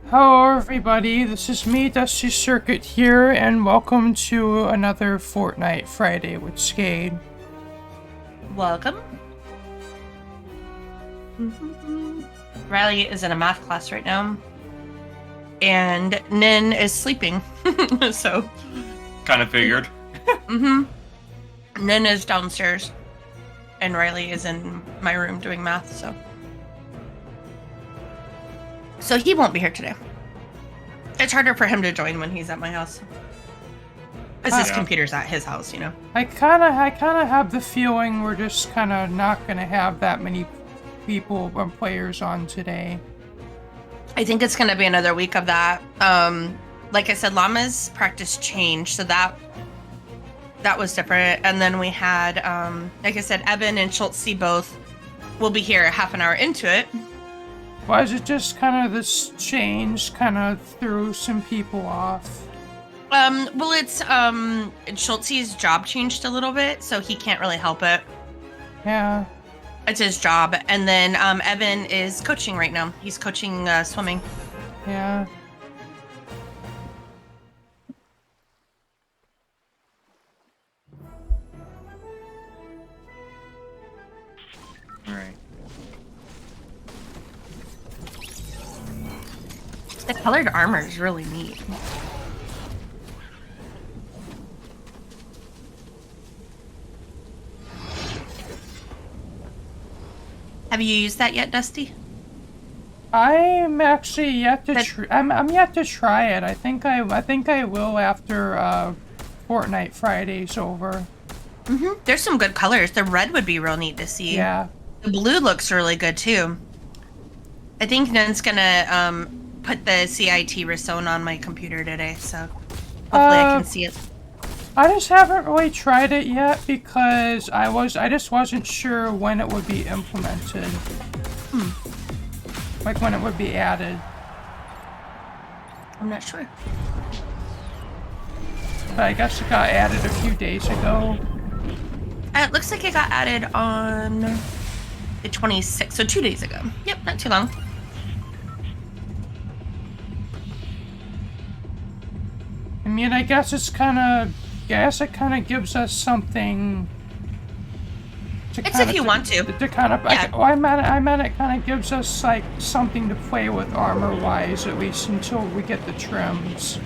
Hello everybody, this is me, Dusty Circuit here, and welcome to another Fortnite Friday with Skade. Welcome. Riley is in a math class right now, and Nin is sleeping. So, kind of figured. Nin is downstairs, and Riley is in my room doing math. So he won't be here today. It's harder for him to join when he's at my house, because his computer's at his house. You know. I kinda have the feeling we're just kinda not gonna have that many people or players on today. I think it's gonna be another week of that. Like I said, Llama's practice changed, so that was different. And then we had, like I said, Evan and Schultz both will be here half an hour into it. Why is it just kind of this change kind of threw some people off? Well, it's Schultze's job changed a little bit, so he can't really help it. Yeah. It's his job. And then Evan is coaching right now. He's coaching swimming. Yeah. Alright. The colored armor is really neat. Have you used that yet, Dusty? I'm actually yet to I'm yet to try it. I think I will after Fortnite Friday's over. There's some good colors. The red would be real neat to see. Yeah. The blue looks really good too. I think Nan's gonna put the CIT Risone on my computer today, so hopefully I can see it. I just haven't really tried it yet because I just wasn't sure when it would be implemented. Like when it would be added. I'm not sure. But I guess it got added a few days ago. It looks like it got added on the 26th, so 2 days ago. Yep, not too long. I mean, I guess it kind of gives us something. It's if you want to. To kind of, Yeah. I meant it kind of gives us like something to play with armor-wise, at least until we get the trims.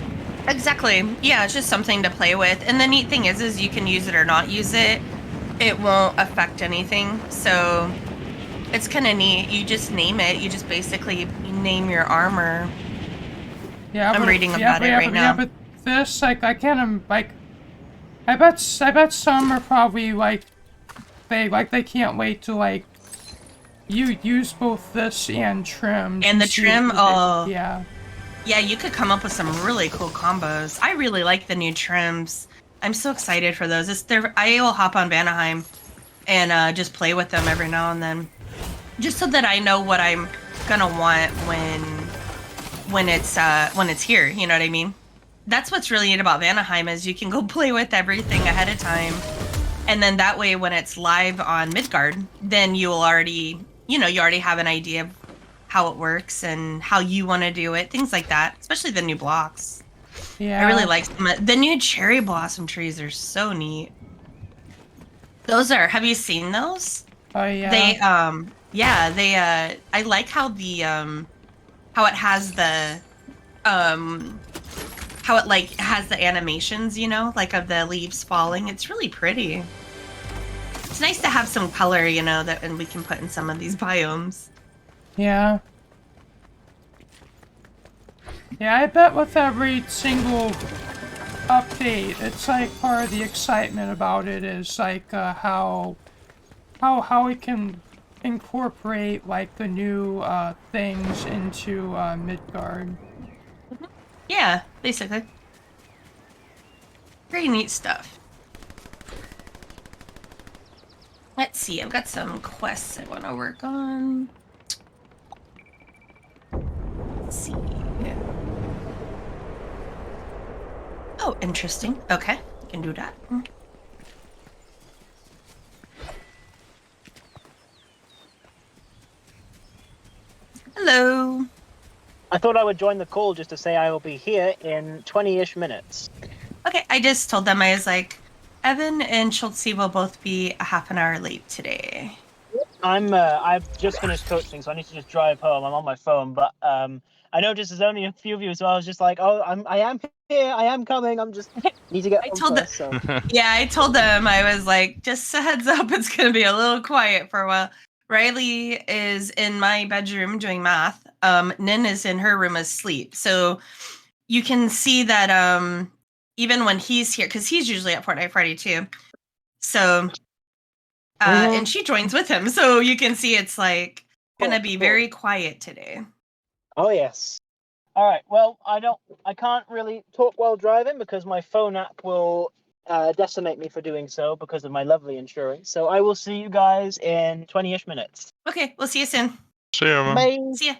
Exactly. Yeah, it's just something to play with. And the neat thing is you can use it or not use it. It won't affect anything. So it's kind of neat. You just name it. You just basically name your armor. Yeah, I'm reading about it right now. Yeah, but this, like, I can't, like, I bet some are probably like they can't wait to like you use both this and trim. And the trim, oh yeah. Yeah, you could come up with some really cool combos. I really like the new trims. I'm so excited for those. I will hop on Vanaheim and just play with them every now and then, just so that I know what I'm gonna want when it's here. You know what I mean? That's what's really neat about Vanaheim is you can go play with everything ahead of time, and then that way when it's live on Midgard, then you already have an idea of how it works and how you want to do it, things like that. Especially the new blocks. Yeah. I really like them. The new cherry blossom trees are so neat. Have you seen those? Oh yeah. I like how how it has the how it like has the animations, like of the leaves falling. It's really pretty. It's nice to have some color, and we can put in some of these biomes. Yeah. Yeah, I bet with every single update, it's like part of the excitement about it is like how we can incorporate like the new things into Midgard. Yeah, basically. Pretty neat stuff. Let's see, I've got some quests I want to work on. Let's see. Oh, interesting. Okay, I can do that. Hello. I thought I would join the call just to say I will be here in 20-ish minutes. Okay, I just told them, I was like, Evan and Schultze will both be a half an hour late today. I've just finished coaching, so I need to just drive home. I'm on my phone, but I noticed there's only a few of you, so I was just like, oh, I am here, I am coming. I'm just need to get home first. So Yeah, I told them, I was like, just a heads up, it's gonna be a little quiet for a while. Riley is in my bedroom doing math. Nin is in her room asleep. So you can see that even when he's here, because he's usually at Fortnite Friday too. So and she joins with him. So you can see it's like gonna be very quiet today. Oh yes. All right. Well, I can't really talk while driving because my phone app will decimate me for doing so because of my lovely insurance. So I will see you guys in 20-ish minutes. Okay, we'll see you soon. See ya, man. Bye. See ya.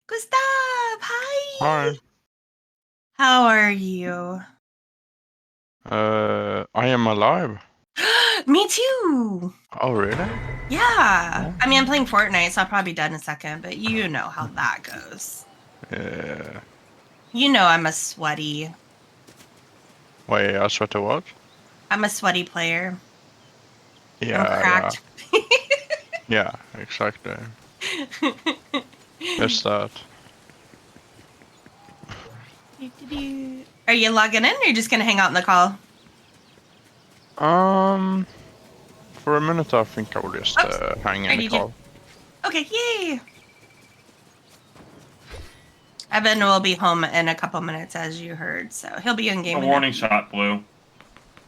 Gustav, hi. Hi. How are you? I am alive. Me too. Oh, really? Yeah. I mean, I'm playing Fortnite, so I'll probably be dead in a second, but you know how that goes. Yeah. You know I'm a sweaty. Wait, I swear to what? I'm a sweaty player. Yeah, I'm cracked. yeah, exactly. Just that. Are you logging in or are you just gonna hang out in the call? For a minute I think I will just hang in the call. Okay, yay! Evan will be home in a couple minutes, as you heard, so he'll be in game. A warning shot, Blue.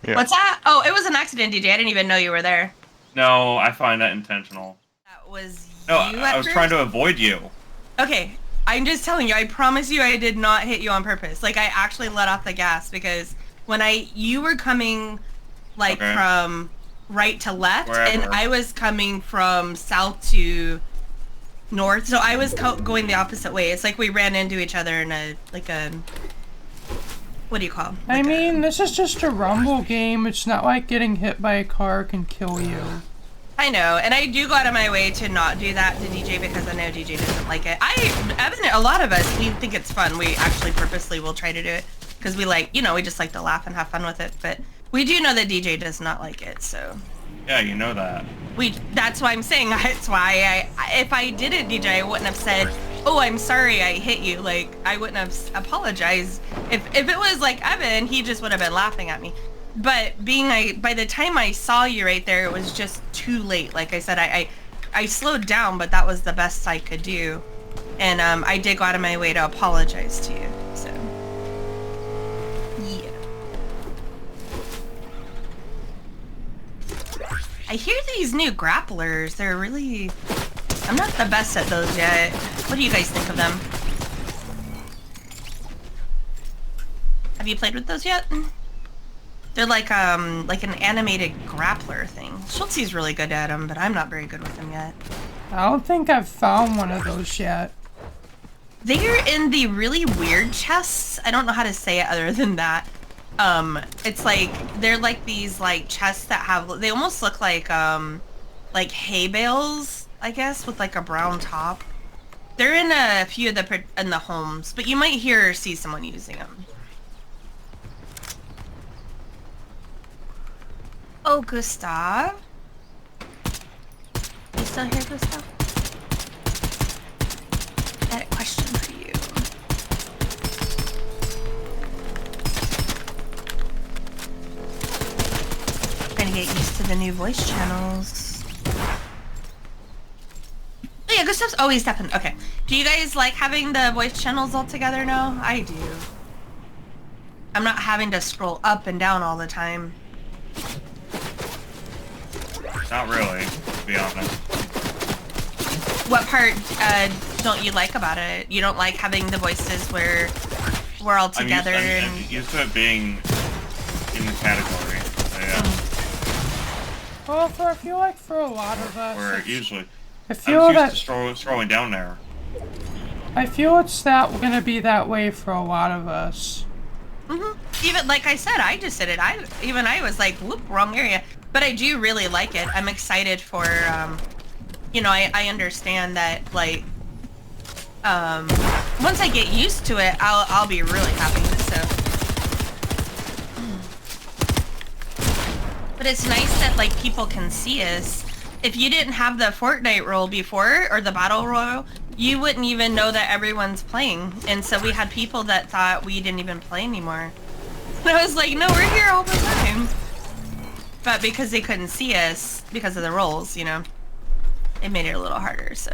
Yeah. What's that? Oh, it was an accident, DJ. I didn't even know you were there. No, I find that intentional. That was No, you I was first? trying to avoid you. Okay, I'm just telling you, I promise you I did not hit you on purpose. Like, I actually let off the gas because when you were coming, like, from right to left, and I was coming from south to north, so I was going the opposite way. It's like we ran into each other in a, what do you call it? I mean, this is just a rumble game. It's not like getting hit by a car can kill you. I know, and I do go out of my way to not do that to DJ because I know DJ doesn't like it. Evan, a lot of us, we think it's fun. We actually purposely will try to do it because we like, we just like to laugh and have fun with it. But we do know that DJ does not like it, so. Yeah, you know that. That's why I'm saying, that's why if I did it, DJ, I wouldn't have said, oh, I'm sorry I hit you. Like, I wouldn't have apologized. If it was like Evan, he just would have been laughing at me. But by the time I saw you right there, it was just too late. Like I said, I slowed down, but that was the best I could do. And I did go out of my way to apologize to you, so. Yeah. I hear these new grapplers, they're really... I'm not the best at those yet. What do you guys think of them? Have you played with those yet? They're like an animated grappler thing. Schultze's really good at them, but I'm not very good with them yet. I don't think I've found one of those yet. They're in the really weird chests. I don't know how to say it other than that. It's like, they're like these like chests that have, they almost look like hay bales, I guess, with like a brown top. They're in a few of the homes, but you might hear or see someone using them. Oh, Gustav? You still here, Gustav? I had a question for you. Trying to get used to the new voice channels. Oh yeah, Gustav's always stepping. Okay. Do you guys like having the voice channels all together now? I do. I'm not having to scroll up and down all the time. Not really, to be honest. What part don't you like about it? You don't like having the voices where we're all together? I'm used to it being in the category. So yeah. Well, I feel like for a lot of us... Or usually. I feel I'm that... used to scrolling down there. I feel it's gonna be that way for a lot of us. Even, like I said, I just did it. I was like, whoop, wrong area. But I do really like it. I'm excited for, I understand that, like, once I get used to it, I'll be really happy. So, but it's nice that like people can see us. If you didn't have the Fortnite role before or the battle royal, you wouldn't even know that everyone's playing. And so we had people that thought we didn't even play anymore. And I was like, no, we're here all the time. But because they couldn't see us because of the roles, you know, it made it a little harder. So.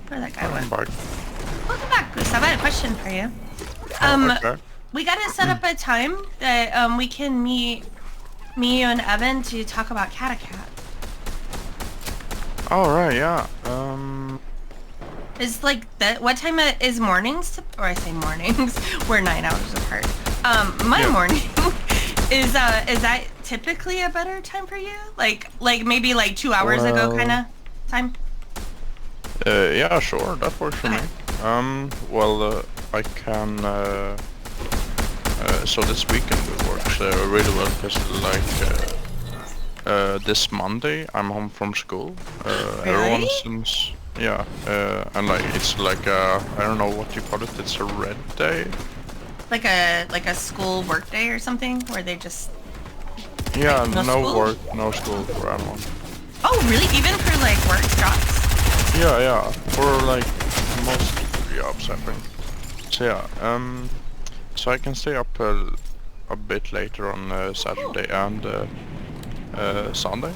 Where that guy went? Welcome back, Gustav. I had a question for you. Okay. We gotta set up a time that we can meet me, you, and Evan to talk about Catacat. All right, yeah. Is like that? What time is mornings? Or I say mornings. We're 9 hours apart. My morning is that typically a better time for you? Like maybe like 2 hours ago, kind of time. Yeah, sure, that works for me. Well, I can. So this weekend it works really well because like this Monday I'm home from school. Everyone seems and like it's like I don't know what you call it. It's a red day. Like a school work day or something where they just no school? work, no school for everyone. Oh really? Even for like work jobs? Yeah, for like most jobs I think. So yeah, so I can stay up a bit later on Saturday and Sunday.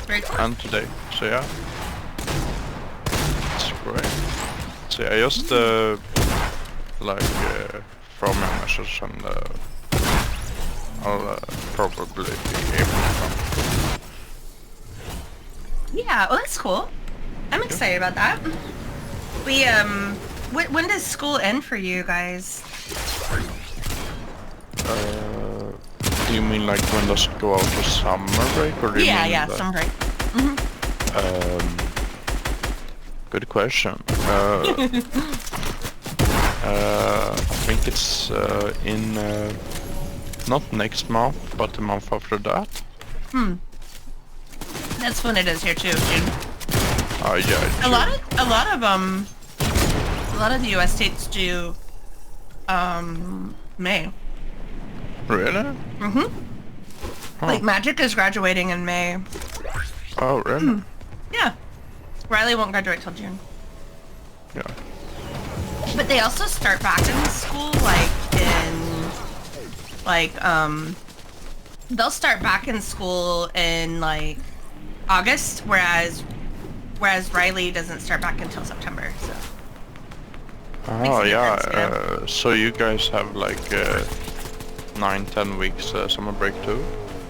Very cool. And today. So yeah, it's great. So yeah, just from your message and I'll probably be able to come. Yeah, well that's cool. I'm excited about that. We when does school end for you guys? Do you mean like when does it go out for summer break, or do you mean Yeah, summer break. Good question. I think it's in not next month, but the month after that. That's when it is here too, June. Yeah. A lot of the U.S. states do May. Really? Huh. Like Magic is graduating in May. Oh, really? Yeah. Riley won't graduate till June. Yeah. But they also start back in school they'll start back in school in like August, whereas Riley doesn't start back until September. So. Oh yeah. So you guys have like 9-10 weeks summer break too?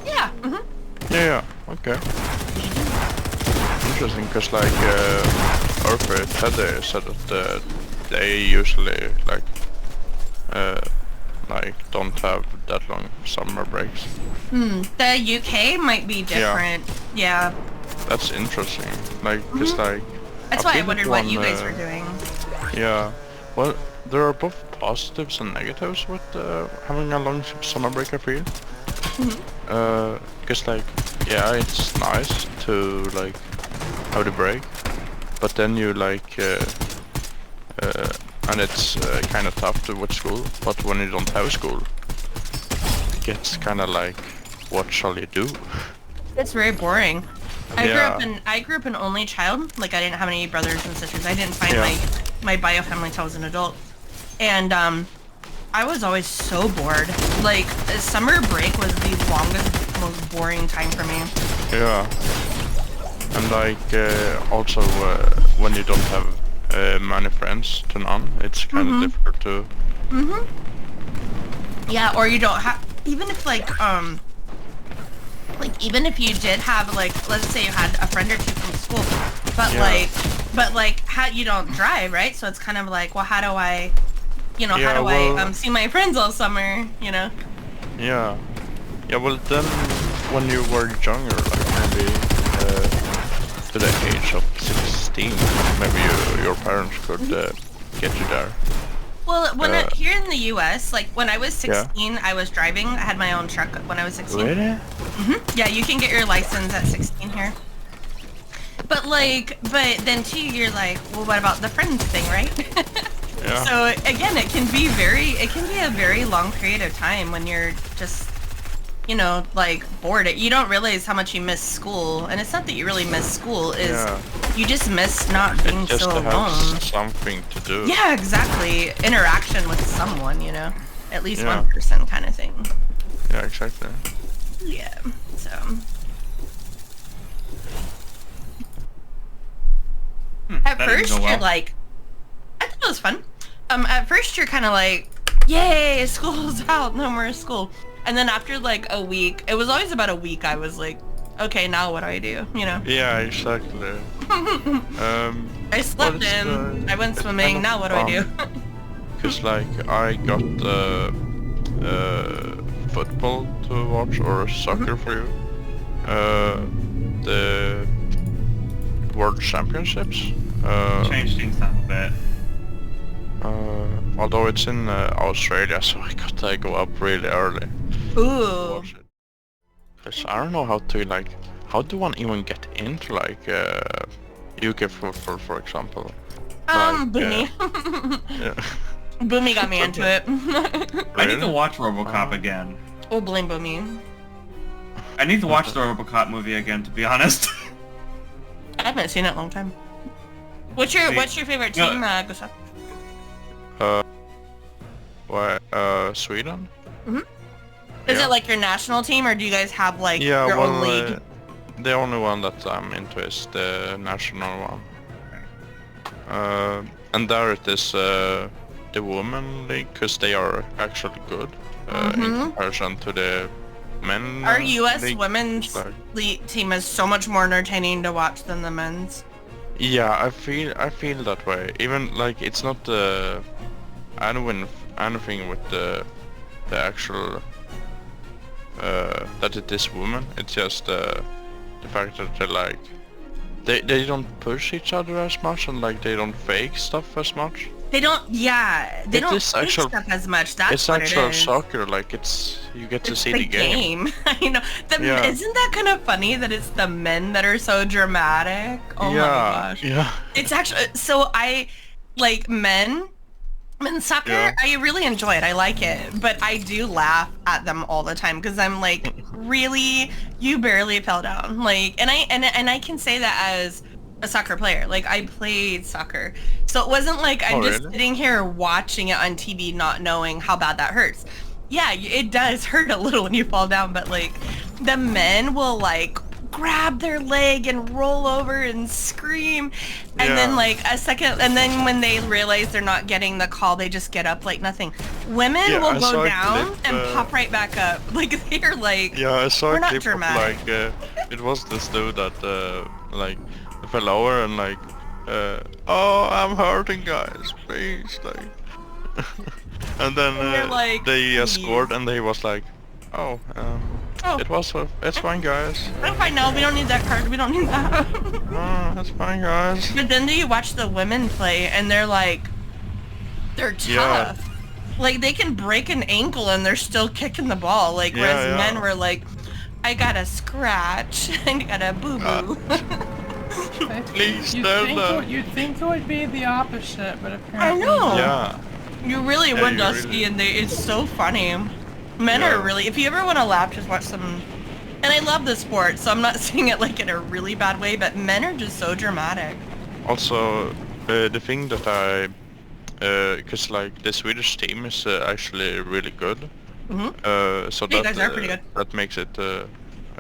Yeah. Yeah. Okay. Interesting, because like Earthquake Teddy said that they usually like don't have that long summer breaks. The UK might be different. Yeah. That's interesting. Like, cause like. That's why I wondered what you guys were doing. Yeah. Well, there are both positives and negatives with having a long summer break, I feel. Because like, yeah, it's nice to like have the break, but then you like, and it's kind of tough to with school. But when you don't have school, it gets kind of like, what shall you do? It's very boring. I grew up an only child. Like I didn't have any brothers and sisters. I didn't find my bio family until I was an adult, and I was always so bored. Like summer break was the longest, most boring time for me. Yeah, and like also when you don't have many friends to none, it's kind of difficult too. Yeah, or you don't have, even if like even if you did have like, let's say you had a friend or two from school, but how you don't drive, right? So it's kind of like, well, how do I, I see my friends all summer, you know? Yeah. Well then, when you were younger, like maybe to the age of 16, maybe your parents could get you there. Well, here in the U.S., like when I was 16, I was driving. I had my own truck when I was 16. Really? Yeah, you can get your license at 16 here. But then too, you're like, well, what about the friends thing, right? Yeah. So again, it can be a very long period of time when you're just, you know, like bored. You don't realize how much you miss school, and it's not that you really miss school. You just miss not being just so to alone. have something to do. Yeah, exactly. Interaction with someone, you know, at least one person, kind of thing. Yeah, exactly. Yeah. So. At first, you're like, I thought it was fun. At first, you're kind of like, yay, school's out, no more school. And then after like a week, it was always about a week, I was like, okay, now what do I do? You know? Yeah, exactly. I slept in, I went swimming, now what do I do? Because like, I got football to watch, or soccer for you. The World Championships. Change things up a bit. Although it's in Australia, so I gotta go up really early to Ooh. watch it. 'Cause I don't know how to like, how do one even get into like UK for example? Boomy. Yeah. Boomy got me into it. I need to watch RoboCop again. Oh, blame Boomy. I need to watch the RoboCop movie again, to be honest. I haven't seen it in a long time. What's your favorite team, Gustav? Sweden? Is it like your national team, or do you guys have like your own league? The only one that I'm into is the national one. And there it is the women league, because they are actually good in comparison to the men. Our U.S. league. women's league team is so much more entertaining to watch than the men's. Yeah, I feel that way. Even like it's not anything with the actual that it is women. It's just the fact that they don't push each other as much, and like they don't fake stuff as much. They don't fake stuff as much. That's what it is. It's actual soccer, like you get to see the game. I know. Isn't that kind of funny that it's the men that are so dramatic? Oh my gosh. Yeah. It's actually, so I like men's soccer. Yeah. I really enjoy it. I like it, but I do laugh at them all the time because I'm like, really, you barely fell down. Like, and I can say that as a soccer player. Like, I played soccer, so it wasn't like I'm just sitting here watching it on TV not knowing how bad that hurts. Yeah, it does hurt a little when you fall down, but like the men will like grab their leg and roll over and scream, and then like a second, and then when they realize they're not getting the call, they just get up like nothing. Women will go down and pop right back up. Like they're like, I saw we're a not clip dramatic. of like it was this dude that like fell over and like oh, I'm hurting, guys, please, like and then like, they scored, and he was like, oh, it's fine, guys. I'm fine now, we don't need that card, we don't need that. Oh, that's fine, guys. But then do you watch the women play, and they're tough. Yeah. Like, they can break an ankle and they're still kicking the ball. Like, whereas men were like, I got a scratch, I got a boo-boo. Please, you'd think it would be the opposite, but apparently I know. Yeah. You really would, you Dusky, really... and it's so funny. Men are really, if you ever want to laugh, just watch some, and I love the sport, so I'm not saying it like in a really bad way, but men are just so dramatic. Also, the thing that because like the Swedish team is actually really good. So you guys are pretty good. That makes it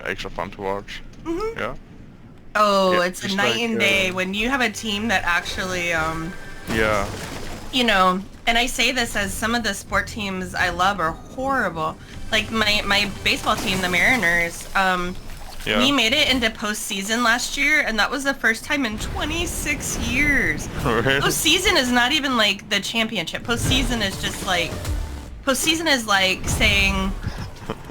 extra fun to watch. Yeah. Oh, it's a night and day when you have a team that actually, yeah. You know, and I say this as some of the sport teams I love are horrible. Like my baseball team, the Mariners, we made it into postseason last year, and that was the first time in 26 years. Really? Postseason is not even like the championship. Postseason is just like, postseason is like saying,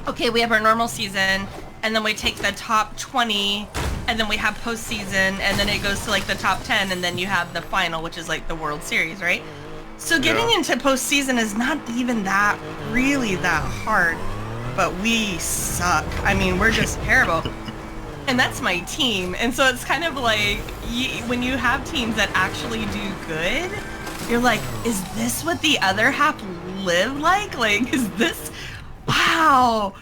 okay, we have our normal season, and then we take the top 20 and then we have postseason, and then it goes to like the top 10, and then you have the final, which is like the World Series, right? So getting Yeah. into postseason is not even that hard, but we suck. I mean, we're just terrible. And that's my team. And so it's kind of like when you have teams that actually do good, you're like, is this what the other half live like? Like, is this, wow,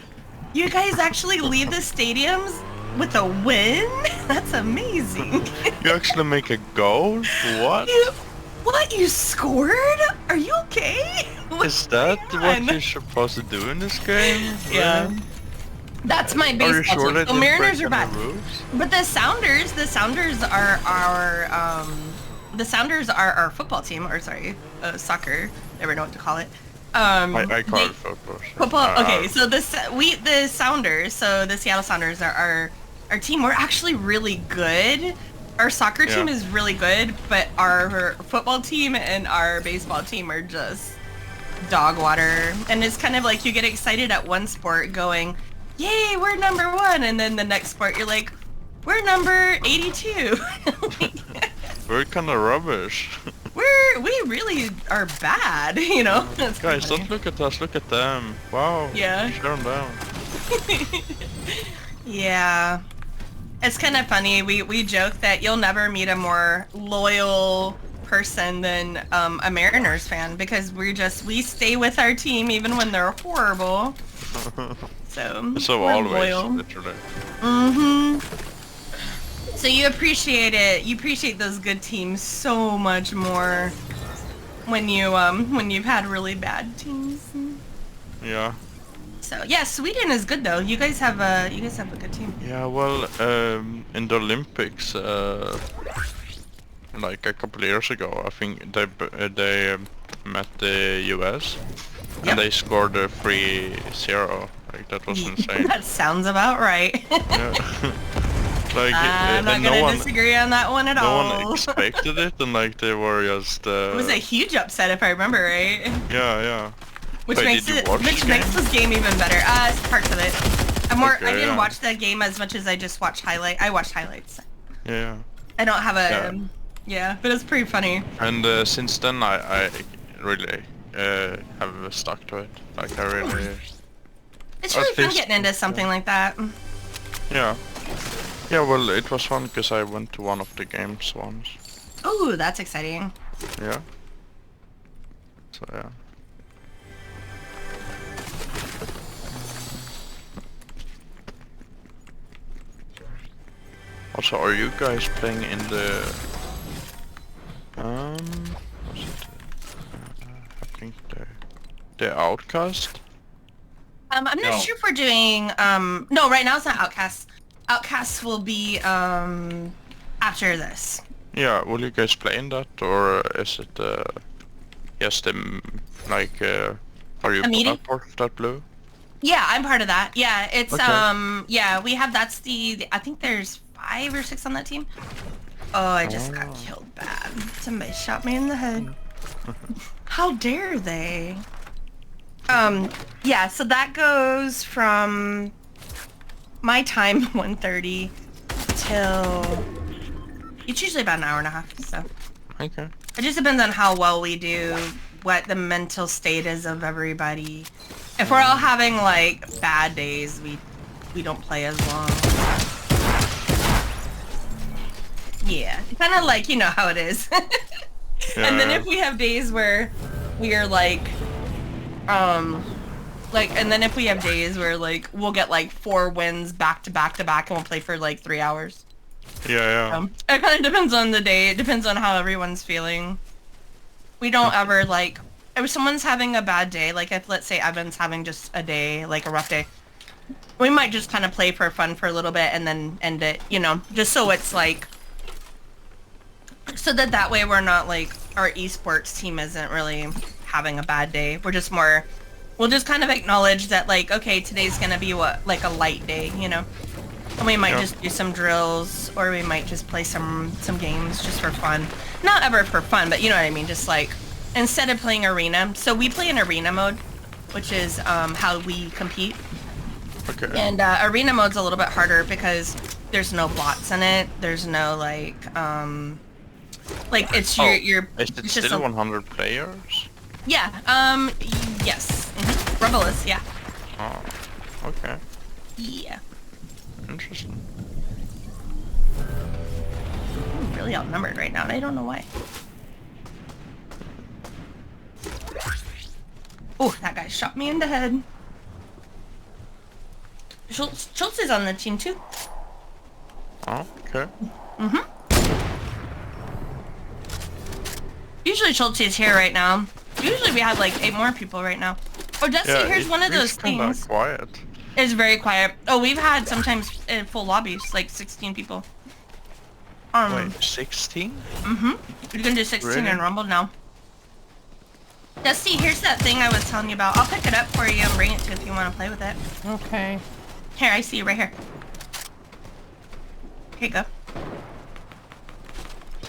you guys actually leave the stadiums with a win? That's amazing. You actually make a goal? What? What, you scored? Are you okay? Is that what on? you're supposed to do in this game? Yeah. Really? That's my Are you baseball sure team. they The didn't Mariners break are bad. any rules? But the Sounders are our football team, or sorry, soccer. Never know what to call it. I call it football. So. Football. Okay, so the Sounders, so the Seattle Sounders are our team. We're actually really good. Our soccer team Yeah. is really good, but our football team and our baseball team are just dog water. And it's kind of like you get excited at one sport going, yay, we're number 1, and then the next sport you're like, we're number 82. We're kind of rubbish. we really are bad, you know? It's Guys, funny. don't look at us, look at them. Wow. Yeah. Shut them down. Yeah. It's kind of funny. We joke that you'll never meet a more loyal person than a Mariners fan, because we stay with our team even when they're horrible. So we're always, loyal. literally. So you appreciate it. You appreciate those good teams so much more when you've had really bad teams. Yeah. So yeah, Sweden is good though. You guys have a good team. Yeah, well, in the Olympics, like a couple of years ago, I think they met the US, Yep. and they scored a 3-0. Like, that was insane. That sounds about right. Yeah. Like, I'm not and gonna disagree on that one at no all. one expected it, and like they were just. It was a huge upset if I remember right. Yeah. Which Wait, makes did you watch the this game even better. Parts of it. I Okay, didn't yeah. watch the game as much as I just watched I watched highlights. Yeah. I don't have a but it's pretty funny. And since then, I really have stuck to it. Like, I really. It's At really fun least- getting into something like that. Yeah. Yeah, well, it was fun because I went to one of the games once. Ooh, that's exciting. Yeah. So, yeah. Also, are you guys playing in the... what's it? I think the Outcast? I'm not No. sure if we're doing no, right now it's not Outcasts. Outcasts will be after this. Yeah, will you guys play in that, or is it just like are you A meeting? part of that blue? Yeah, I'm part of that. Yeah, it's Okay. yeah, we have that's the I think there's 5 or 6 on that team. Oh, I just got killed bad. Somebody shot me in the head. How dare they? Yeah, so that goes from my time 1:30 till it's usually about an hour and a half, so Okay. it just depends on how well we do, what the mental state is of everybody. If we're all having like bad days, we don't play as long. Yeah, kind of like, you know how it is. And then Yeah. if we have days where we are like, and then if we have days where like we'll get like 4 wins back to back to back and we'll play for like 3 hours. Yeah. It kind of depends on the day. It depends on how everyone's feeling. We don't ever like, if someone's having a bad day, like if let's say Evan's having just a day, like a rough day, we might just kind of play for fun for a little bit and then end it, you know, just so it's like, so that way we're not like, our esports team isn't really having a bad day. We're just more, we'll just kind of acknowledge that like, okay, today's gonna be like a light day, you know? And we might just do some drills, or we might just play some games just for fun. Not ever for fun, but you know what I mean, just like, instead of playing arena. So we play in arena mode, which is how we compete. Okay. And arena mode's a little bit harder because there's no bots in it. There's no like it's your Is it it's just still a, 100 players? yeah, yes. Rumble is, yeah. Oh, okay. Yeah. Interesting. I'm really outnumbered right now, and I don't know why. Oh, that guy shot me in the head. Schultz is on the team too. Oh, okay. Usually Schultz is here right now. Usually we have like 8 more people right now. Oh, Dusty, here's one of those kinda things. quiet. It's very quiet. Oh, we've had sometimes full lobbies, like 16 people. Wait, 16? We're gonna do 16 Really? in Rumble now. Dusty, here's that thing I was telling you about. I'll pick it up for you and bring it to you if you want to play with it. Okay. Here, I see you right here. Here you go.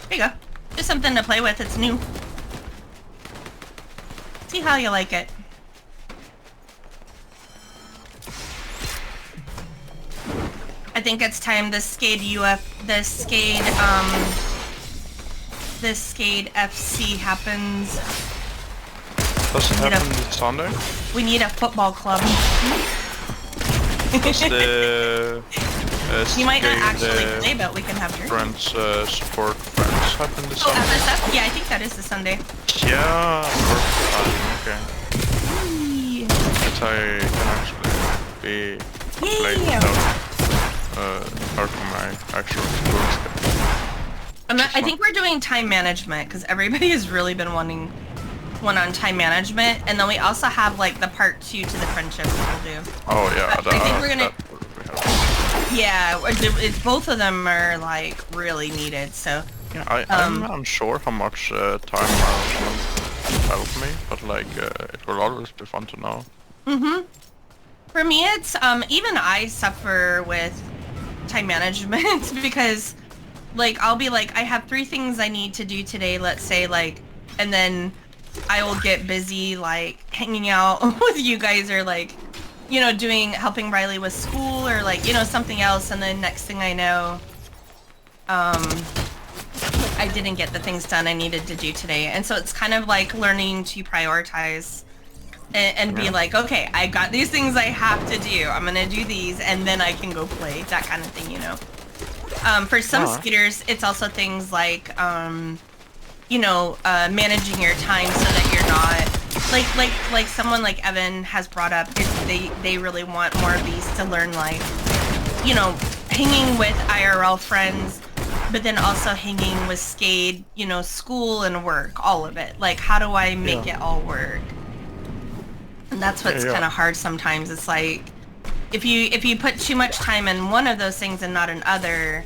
Here you go. Just something to play with. It's new. See how you like it. I think it's time the Skade FC happens. Does it happen this Sunday? We need a football club. Does the You might not Skade, actually play, but we can have your Friends support Friends happen this Sunday? FSF? Yeah, I think that is the Sunday. Yeah, okay. That I can actually be played without hurting my actual schedule. I think we're doing time management because everybody has really been wanting one on time management, and then we also have like the part 2 to the friendship we'll do. Oh yeah, I think we're gonna. that would be helpful. Yeah, both of them are like really needed. So Yeah, I'm unsure how much time management will help me, but like it will always be fun to know. for me, it's even I suffer with time management because like I'll be like I have 3 things I need to do today, let's say, like, and then I will get busy like hanging out with you guys or like, you know, helping Riley with school or like, you know, something else, and then next thing I know, I didn't get the things done I needed to do today. And so it's kind of like learning to prioritize and be like, okay, I got these things I have to do. I'm gonna do these and then I can go play, that kind of thing, you know. For some skaters, it's also things like, you know, managing your time so that you're not like someone like Evan has brought up. They really want more of these to learn, like, you know, hanging with IRL friends, but then also hanging with Skade, you know, school and work, all of it. Like, how do I make it all work? And that's what's kind of hard sometimes. It's like if you put too much time in one of those things and not in other,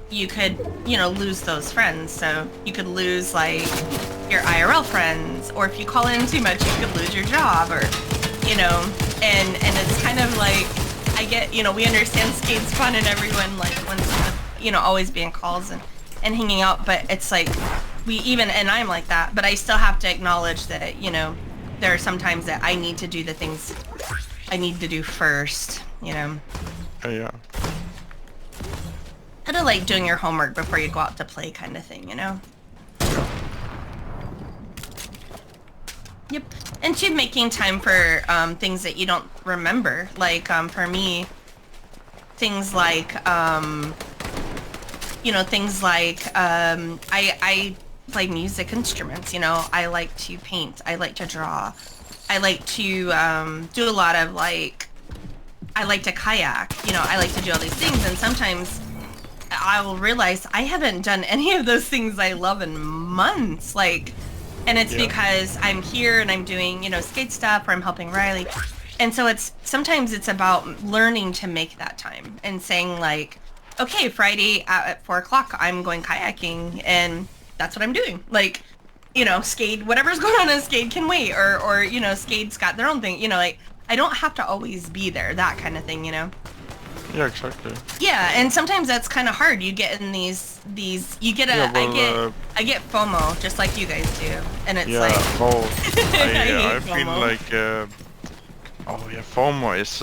you could, you know, lose those friends. So you could lose like your IRL friends, or if you call in too much, you could lose your job, or, you know, and it's kind of like, I get, you know, we understand Skade's fun and everyone like wants to, you know, always be in calls and hanging out, but it's like and I'm like that, but I still have to acknowledge that, you know, there are some times that I need to do the things I need to do first, you know. Yeah. Kind of like doing your homework before you go out to play kind of thing, you know? Yep. And to making time for things that you don't remember. Like, for me, things like, you know, things like, I play music instruments, you know? I like to paint. I like to draw. I like to do a lot of, like, I like to kayak. You know, I like to do all these things, and sometimes I will realize I haven't done any of those things I love in months. Like, and it's because I'm here and I'm doing, you know, skate stuff, or I'm helping Riley. And so sometimes it's about learning to make that time and saying like, okay, Friday at 4 o'clock, I'm going kayaking, and that's what I'm doing. Like, you know, Skade, whatever's going on in Skade can wait, or, you know, Skade's got their own thing, you know, like, I don't have to always be there, that kind of thing, you know? Yeah, exactly. Yeah, and sometimes that's kind of hard. You get in these you get I get FOMO just like you guys do, and it's like I hate feel FOMO. like Oh yeah, FOMO is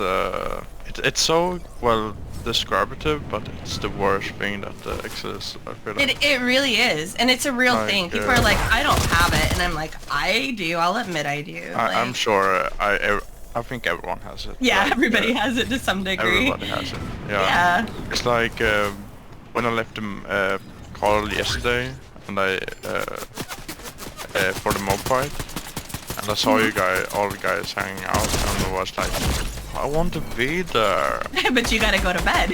it's so well descriptive, but it's the worst thing that exists. I feel like. It really is, and it's a real Like, thing. People are like, I don't have it, and I'm like, I do. I'll admit I do. I'm Like, sure I think everyone has it. yeah, like, everybody has it to some degree. Everybody has it. Yeah. Yeah. It's like when I left the call yesterday, and I for the mob fight, and I saw all the guys hanging out, and I was like, I want to be there. But you gotta go to bed.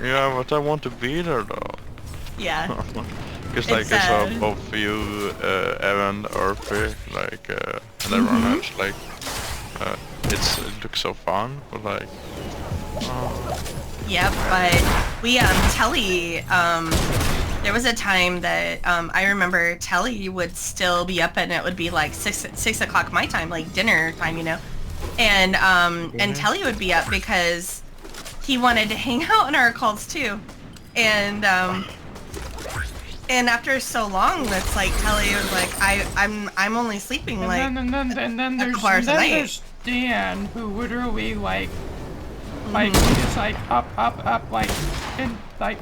Yeah, but I want to be there though. Yeah. Because like I saw sad. both you, Evan, Urfi, like, and everyone else, like, it looks so fun, but like, Yep, but we Telly, there was a time that I remember Telly would still be up, and it would be like 6 o'clock my time, like dinner time, you know, and Telly would be up because he wanted to hang out in our calls too, and after so long, it's like Telly was like, I'm only sleeping like And then a couple hours a night. there's Dan, who literally like he's like up like in like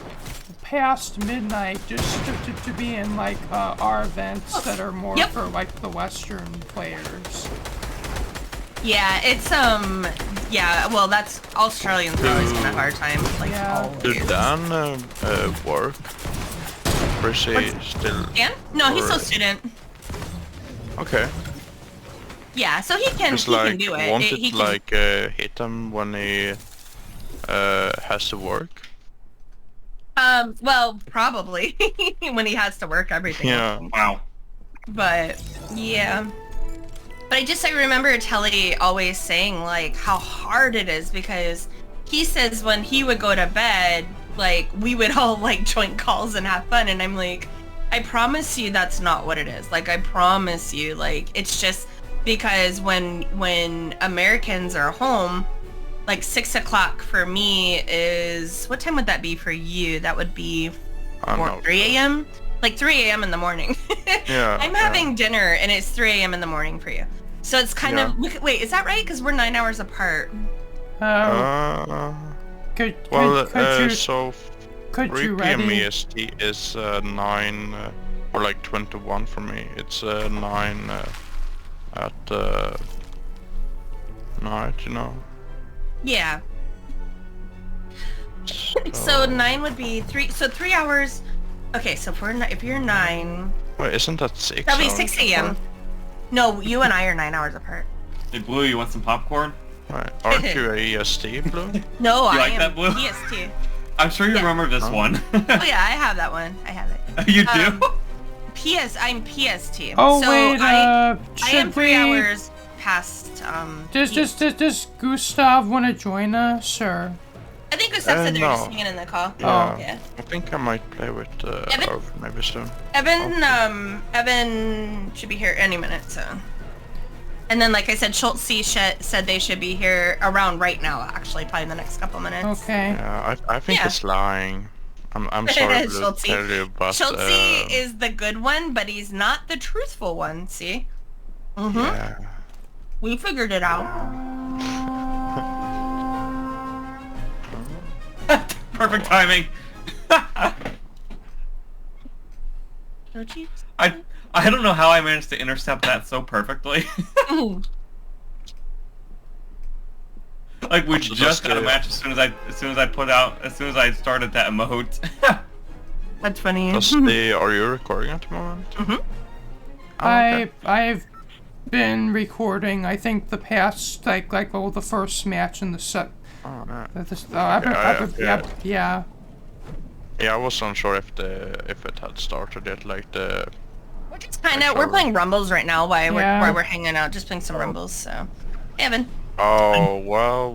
past midnight just to be in like our events that are more Yep. for like the Western players. Yeah, it's yeah, well, that's Australians have always been a hard time, like Yeah. always. did Dan work? Or is he still? Dan? No, he's still a Or- student. Okay. Yeah, so he can Just like do it. won't He it can- like hit him when he has to work? Well, probably when he has to work everything. Yeah. Wow. But yeah. But I remember Telly always saying like how hard it is, because he says when he would go to bed, like we would all like join calls and have fun, and I'm like, I promise you that's not what it is. Like I promise you, like it's just because when Americans are home, like 6 o'clock for me is, what time would that be for you? That would be I don't know. 3 a.m. Like 3 a.m. in the morning. Yeah. I'm having dinner and it's 3 a.m. in the morning for you. So it's kind of, wait, is that right? Because we're 9 hours apart. Could So could 3 you p.m. ready? EST is 9 or like 21 for me. It's 9 at night, you know. Yeah. So 9 would be 3. So 3 hours. Okay, so if you're 9, Wait, isn't that 6? that'll be hours 6 a.m. apart? No, you and I are 9 hours apart. Hey, Blue, you want some popcorn? Right. Aren't you a EST, Blue? No, I like am that, Blue? PST. I'm sure you Yeah. remember this Oh. one. Oh yeah, I have that one. I have it. You do? I'm PST. Oh so wait, I should am 3 we? hours past Does Gustav want to join us or? I think Gustav said they were just no. hanging in the call. Yeah. Yeah. I think I might play with Evan? Irv maybe soon. Evan should be here any minute, so. And then, like I said, Schultz said they should be here around right now, actually, probably in the next couple minutes. Okay. Yeah, I think Yeah. it's lying. I'm sorry to Schultz. tell you, but Schultz is the good one, but he's not the truthful one, see? Mm-hmm. yeah. We figured it out. Perfect timing. Don't you? I don't know how I managed to intercept that so perfectly. Like we Also, just that's got a good. match as soon as I started that emote. That's funny. Are you recording at the moment? Mhm. Oh, okay. I've been recording. I think the past the first match in the set. Oh, no. Yeah. Yeah, I was unsure if it had started yet, like the. We're just we're playing Rumbles right now while Yeah. we're hanging out, just playing some Rumbles, so. Hey, Evan. Oh well,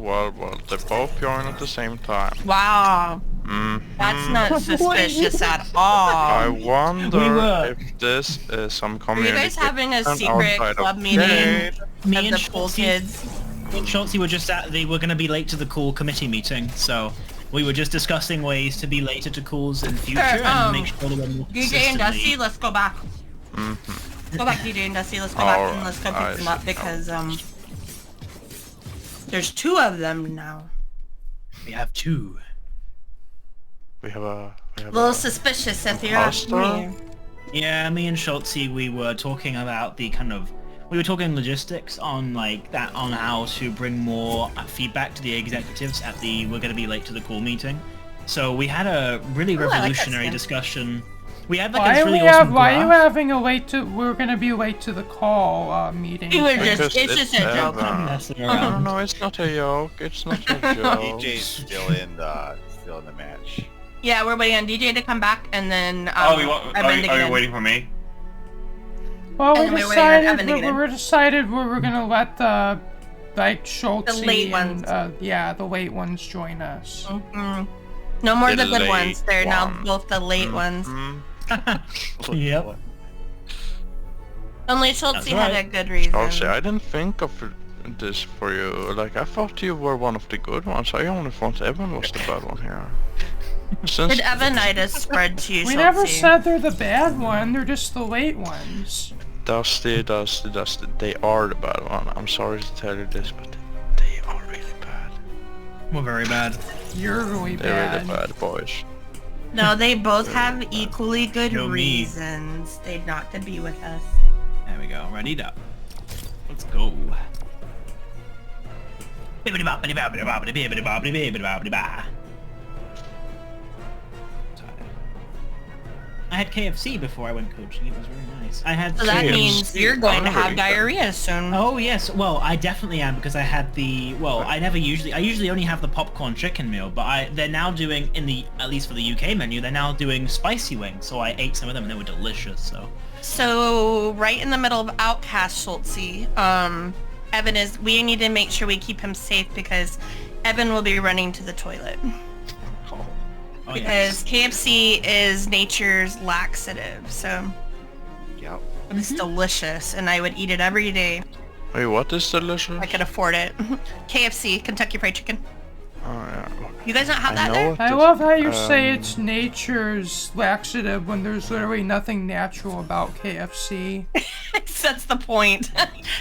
they both joined at the same time. Wow. Mm. That's not suspicious at all. I wonder We were. if this is some Are you community. guys having a outside secret of club meeting Skade. Me of and the pool Schultzy- kids? Me and Schultzy were just we're going to be late to the call committee meeting, so we were just discussing ways to be later to calls in future and make sure that we're more DJ and Dusty, consistently. let's go back. Mhm. Go back, DJ and Dusty, let's go back and let's go pick I them up see. because, There's 2 of them now. We have 2. We have a A little suspicious if you ask me. Yeah, me and Schultze, we were talking about we were talking logistics on on how to bring more feedback to the executives at we're going to be late to the call meeting. So we had a really revolutionary discussion. We had Why this really awesome why are you graph. having a late to? We're gonna be late to the call meeting. Because It's just a joke. I'm messing No, around. no, it's not a joke. It's not a joke. DJ's still in the match. Yeah, we're waiting on DJ to come back, and then Are Evan to get you in. waiting for me? Well, And we're waiting on Evan to get in. we decided we were gonna let the Schultz The late and ones. the late ones join us. Mm-mm. No more The the good late ones. They're now one. both the late ones. Yep. Only Schultze That's had right. a good reason. Also, I didn't think of this for you. Like, I thought you were one of the good ones. I only thought Evan was the bad one here. Since Did Evanitis spread to you, We Schultze? never said they're the bad one. They're just the late ones. Dusty, they are the bad one. I'm sorry to tell you this, but they are really bad. We're very bad. You're really They're bad. really bad boys. No, they both have equally good Show me. reasons they not to be with us. There we go. Ready up. Let's go. I had KFC before I went coaching. It was very nice. I had. So that KFC. means you're going to have Hungry. diarrhea soon. Oh yes, well I definitely am because I had I usually only have the popcorn chicken meal, but they're now doing at least for the UK menu, they're now doing spicy wings, so I ate some of them and they were delicious, so. So right in the middle of Outcast, Schultze, Evan we need to make sure we keep him safe because Evan will be running to the toilet. Oh, Because KFC is nature's laxative, so Yep. it's delicious and I would eat it every day. Wait, what is delicious? I could afford it. KFC, Kentucky Fried Chicken. Oh yeah. You guys don't have I that know there? it I is, love how you say it's nature's laxative when there's literally nothing natural about KFC. That's the point.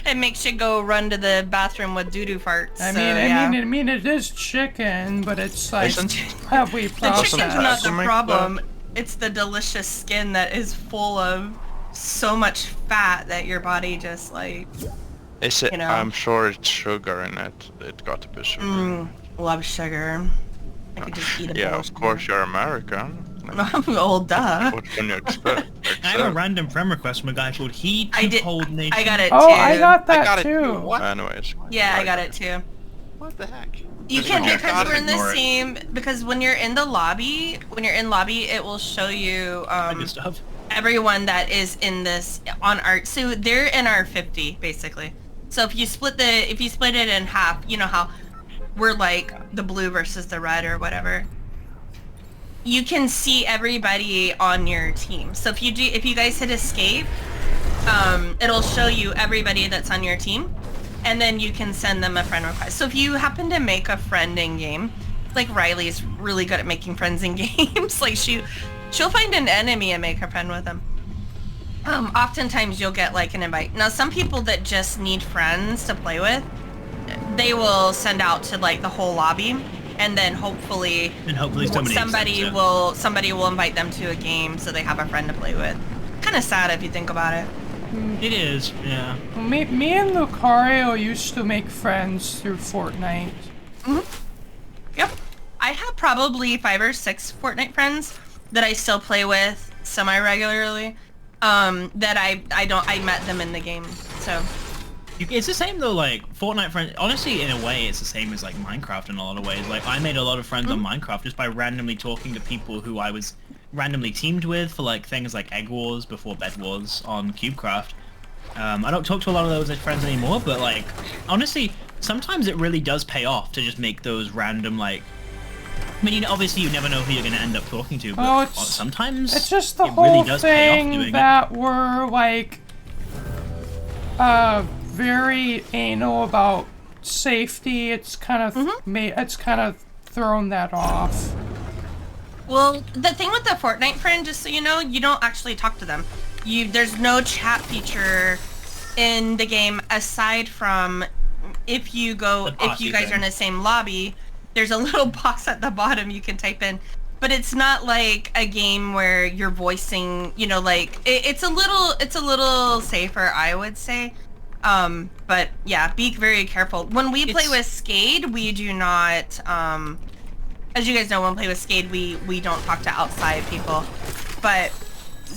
It makes you go run to the bathroom with doo-doo farts. I so, mean, yeah. I mean, it is chicken, but it's like Isn't- heavily The processed. chicken's Doesn't not have to the make problem. It's the delicious skin that is full of so much fat that your body just like Is it? you know. I'm sure it's sugar in it. It got to be sugar. love sugar. I could just eat a Yeah, bowl of course you're American. Oh, duh. What can you expect? I have a random friend request from a guy called He I did. Cold Nation. I got it Oh, too. I got that I got it too. too. What? Anyways. Yeah, I got it too. What the heck? You Just can reject because it, we're in the ignore it. same. Because when you're in the lobby, it will show you Good stuff. everyone that is in this on art. So they're in our 50 basically. So if you split it in half, you know how we're like the blue versus the red or whatever. You can see everybody on your team. So if you guys hit escape, it'll show you everybody that's on your team, and then you can send them a friend request. So if you happen to make a friend in game, like Riley's really good at making friends in games. Like she'll find an enemy and make a friend with them. Oftentimes you'll get like an invite. Now some people that just need friends to play with, they will send out to like the whole lobby, and then hopefully somebody will invite them to a game so they have a friend to play with. Kind of sad if you think about it. It is, yeah. Me and Lucario used to make friends through Fortnite. Yep. I have probably 5 or 6 Fortnite friends that I still play with semi-regularly. That I met them in the game. So It's the same though, like Fortnite friends. Honestly, in a way, it's the same as like Minecraft in a lot of ways. Like I made a lot of friends on Minecraft just by randomly talking to people who I was randomly teamed with for like things like Egg Wars before Bed Wars on CubeCraft. I don't talk to a lot of those as friends anymore, but like honestly, sometimes it really does pay off to just make those random like. I mean, obviously you never know who you're going to end up talking to, but sometimes It's just the it really whole does pay off doing thing it. that we're like very anal about safety. It's kind of it's kind of thrown that off. well, the thing with the Fortnite friend, just so you know, you don't actually talk to them. There's no chat feature in the game aside from if you party guys are in thing. the same lobby, there's a little box at the bottom you can type in. But it's not like a game where you're voicing, like it's a little safer, I would say. But yeah, be very careful. When we play with Skade, we do not, as you guys know, when we play with Skade, we don't talk to outside people. But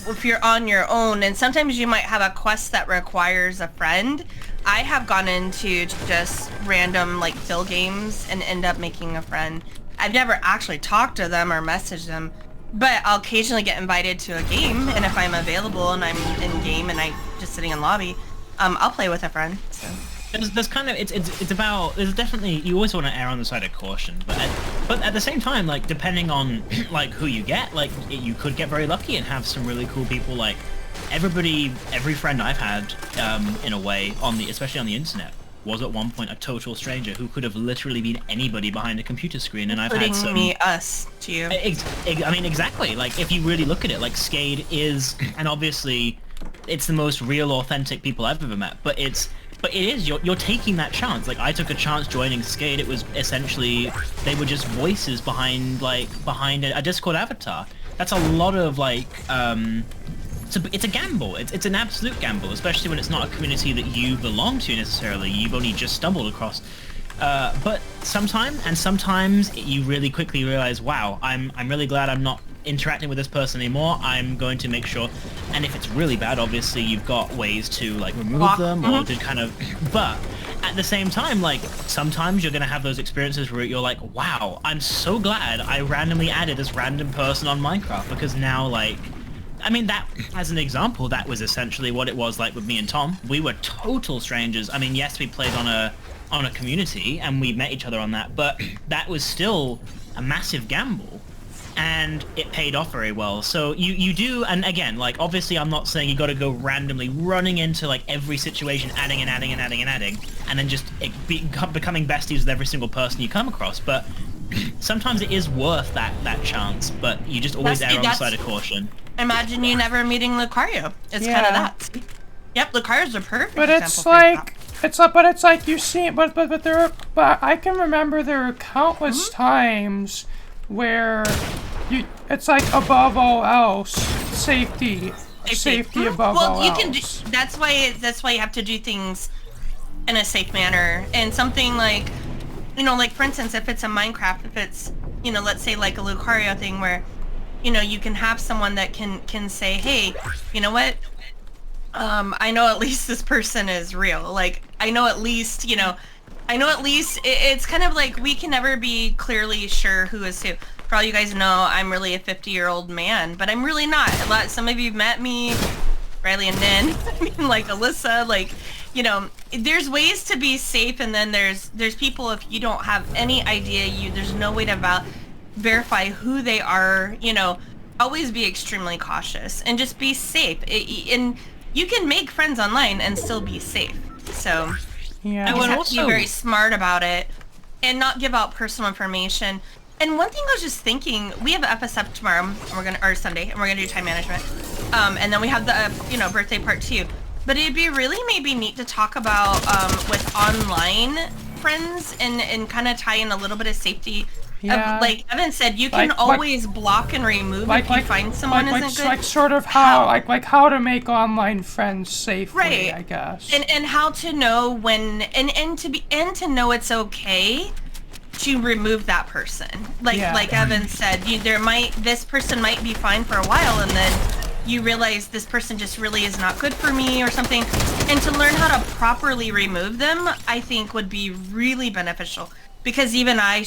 if you're on your own, and sometimes you might have a quest that requires a friend, I have gone into just random like fill games and end up making a friend. I've never actually talked to them or messaged them, but I'll occasionally get invited to a game, and if I'm available and I'm in game and I'm just sitting in lobby, I'll play with a friend. So. There's kind of it's about there's definitely you always want to err on the side of caution, but at the same time, like depending on like who you get, like you could get very lucky and have some really cool people. Like every friend I've had in a way especially on the internet was at one point a total stranger who could have literally been anybody behind a computer screen, and I've had some... us to you. I mean, exactly. Like, if you really look at it, like, Skade is, and obviously, it's the most real, authentic people I've ever met, but it is, you're taking that chance. Like, I took a chance joining Skade. It was essentially, they were just voices behind a Discord avatar. That's a lot of, like, it's a gamble. It's an absolute gamble, especially when it's not a community that you belong to necessarily. You've only just stumbled across. But sometimes you really quickly realize, wow, I'm really glad I'm not interacting with this person anymore. I'm going to make sure, and if it's really bad, obviously you've got ways to like remove them or to kind of. But at the same time, like sometimes you're gonna have those experiences where you're like, wow, I'm so glad I randomly added this random person on Minecraft, because now like. I mean, that, as an example, that was essentially what it was like with me and Tom. We were total strangers. I mean, yes, we played on a community, and we met each other on that, but that was still a massive gamble, and it paid off very well. So you do, and again, like, obviously I'm not saying you gotta go randomly running into, like, every situation, adding, and then just becoming besties with every single person you come across, but sometimes it is worth that chance, but you just always err on the side of caution. Imagine you never meeting Lucario. It's kind of that. Yep, Lucario's a perfect But it's example like, it's like you see, but I can remember there are countless times where it's like above all else, safety above all you else. can do, that's why you have to do things in a safe manner, and something like, like for instance, if it's a Minecraft, if it's, let's say like a Lucario thing where, you can have someone that can say, hey, you know what? I know at least this person is real. Like, I know at least it's kind of like we can never be clearly sure who is who. For all you guys know, I'm really a 50-year-old man, but I'm really not. Some of you have met me, Riley and Nin, I mean, like Alyssa, like, there's ways to be safe, and then there's people, if you don't have any idea, there's no way to verify who they are, always be extremely cautious and just be safe. And you can make friends online and still be safe. So yeah, you have to be very smart about it and not give out personal information. And one thing I was just thinking, we have FSF tomorrow, or Sunday, and we're gonna do time management. And then we have the birthday part 2. But it'd be really maybe neat to talk about with online friends and kind of tie in a little bit of safety. Yeah. Like Evan said, you can always block and remove if you find someone isn't good. Like sort of how to make online friends safely, right. I guess. And how to know when and to know it's okay to remove that person. Like Evan said, this person might be fine for a while, and then you realize this person just really is not good for me or something. And to learn how to properly remove them, I think would be really beneficial. Because even I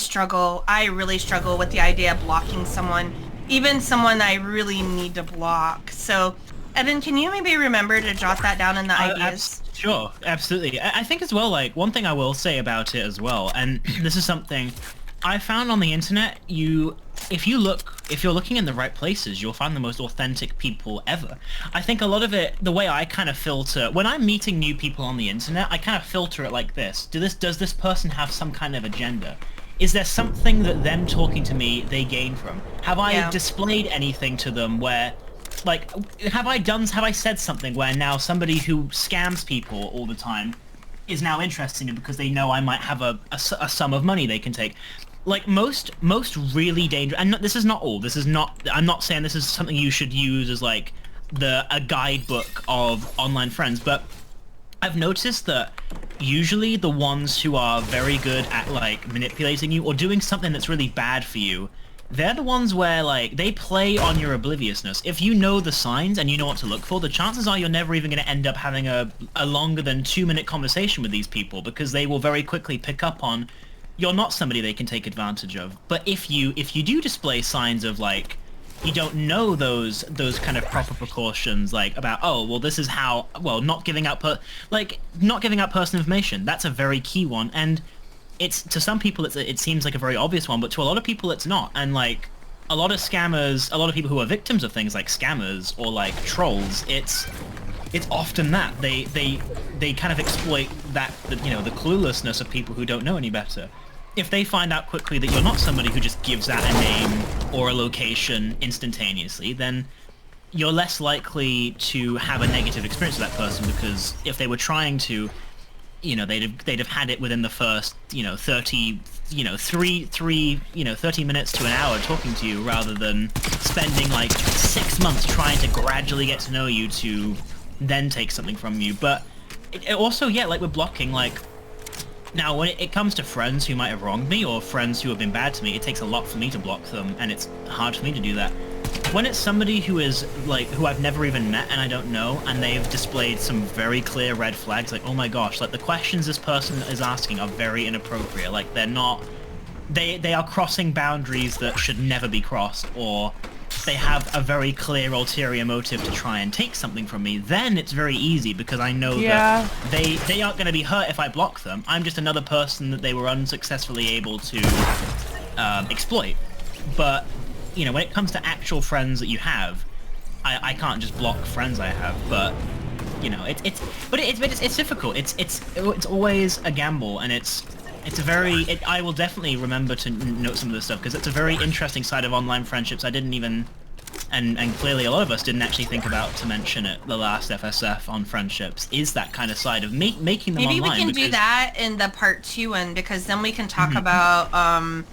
really struggle with the idea of blocking someone, even someone I really need to block. So, Evan, can you maybe remember to jot that down in the ideas? Sure, absolutely. I think as well, like, one thing I will say about it as well, and this is something I found on the internet, if you're looking in the right places, you'll find the most authentic people ever. I think a lot of it, the way I kind of filter, when I'm meeting new people on the internet, I kind of filter it like this. Does this person have some kind of agenda? Is there something that them talking to me they gain from? Have I displayed anything to them where, like, have I said something where now somebody who scams people all the time is now interested in because they know I might have a sum of money they can take. Like most really dangerous, and this is not all. This is not. I'm not saying this is something you should use as like a guidebook of online friends, but I've noticed that usually the ones who are very good at like manipulating you or doing something that's really bad for you, they're the ones where like they play on your obliviousness. If you know the signs and you know what to look for, the chances are you're never even going to end up having a longer than 2-minute conversation with these people, because they will very quickly pick up on you're not somebody they can take advantage of. But if you do display signs of like you don't know those kind of proper precautions, like about, oh well, this is how, well, not giving out personal information, that's a very key one. And it's, to some people it seems like a very obvious one, but to a lot of people it's not. And like a lot of scammers, a lot of people who are victims of things like scammers or like trolls, it's often that they kind of exploit that, you know, the cluelessness of people who don't know any better. If they find out quickly that you're not somebody who just gives out a name or a location instantaneously, then you're less likely to have a negative experience with that person, because if they were trying to, you know, they'd have had it within the first, you know, 30 minutes to an hour talking to you, rather than spending like 6 months trying to gradually get to know you to then take something from you. But it also, yeah, like with blocking, like now when it comes to friends who might have wronged me or friends who have been bad to me, it takes a lot for me to block them, and it's hard for me to do that. When it's somebody who is like, who I've never even met and I don't know, and they've displayed some very clear red flags, like, oh my gosh, like the questions this person is asking are very inappropriate, like they're not, they are crossing boundaries that should never be crossed, or they have a very clear ulterior motive to try and take something from me, then it's very easy, because I know that they aren't going to be hurt if I block them. I'm just another person that they were unsuccessfully able to exploit. But, you know, when it comes to actual friends that you have, I can't just block friends I have. But, you know, it's difficult. It's always a gamble, and I will definitely remember to note some of this stuff, because it's a very interesting side of online friendships. I didn't even, and clearly a lot of us didn't actually think about to mention it, the last FSF on friendships, is that kind of side of making them Maybe online. Maybe we can do that in the part 2 one, because then we can talk about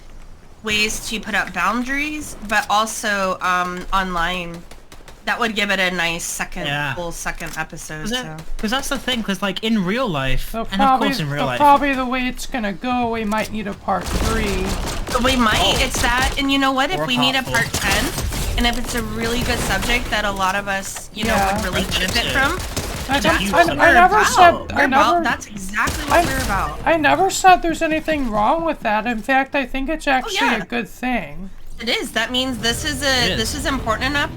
ways to put up boundaries, but also online. That would give it a nice full second episode. Because that's the thing, because like in real life, So and of course in real life, probably the way it's gonna go, we might need a part 3. We might. It's that, and you know what? If Or a we need a part part 10, and if it's a really good subject that a lot of us, you know, would really benefit from, I that's what we're never said. about. That's exactly what we're about. I never said there's anything wrong with that. In fact, I think it's actually yeah. a good thing. It is. That means this is important enough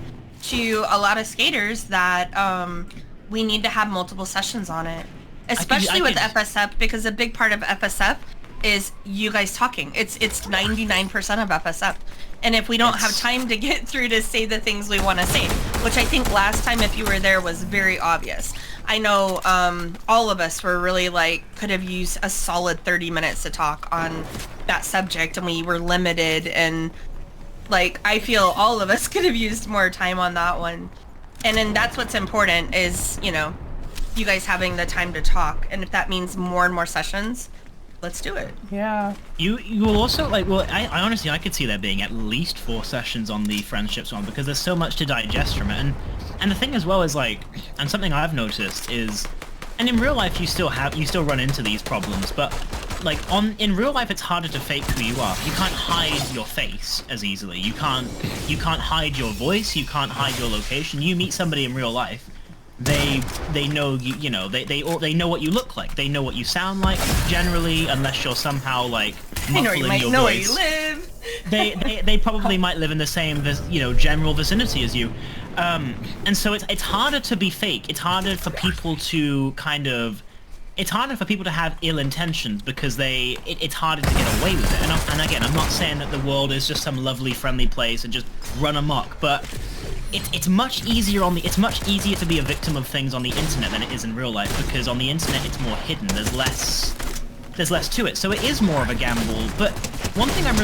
to a lot of skaters that we need to have multiple sessions on it, especially with FSF, because a big part of FSF is you guys talking. It's 99% of FSF, and if we don't have time to get through to say the things we want to say, which I think last time, if you were there, was very obvious. I know all of us were really like, could have used a solid 30 minutes to talk on that subject, and we were limited, and like, I feel all of us could have used more time on that one. And then that's what's important, is, you know, you guys having the time to talk. And if that means more and more sessions, let's do it. Yeah. You will also, like, well, I honestly, I could see there being at least 4 sessions on the friendships one, because there's so much to digest from it. And the thing as well is, like, and something I've noticed is, and in real life you still run into these problems, but like in real life it's harder to fake who you are. You can't hide your face as easily. You can't hide your voice. You can't hide your location. You meet somebody in real life, they know you. You know, they know what you look like. They know what you sound like. Generally, unless you're somehow like muffling your voice. Know where you live. they probably might live in the same general vicinity as you. And so it's harder to be fake. It's harder for people to it's harder for people to have ill intentions, because it's harder to get away with it. And again, I'm not saying that the world is just some lovely, friendly place and just run amok, but it's much easier to be a victim of things on the internet than it is in real life, because on the internet it's more hidden. There's less to it, so it is more of a gamble. But one thing I'm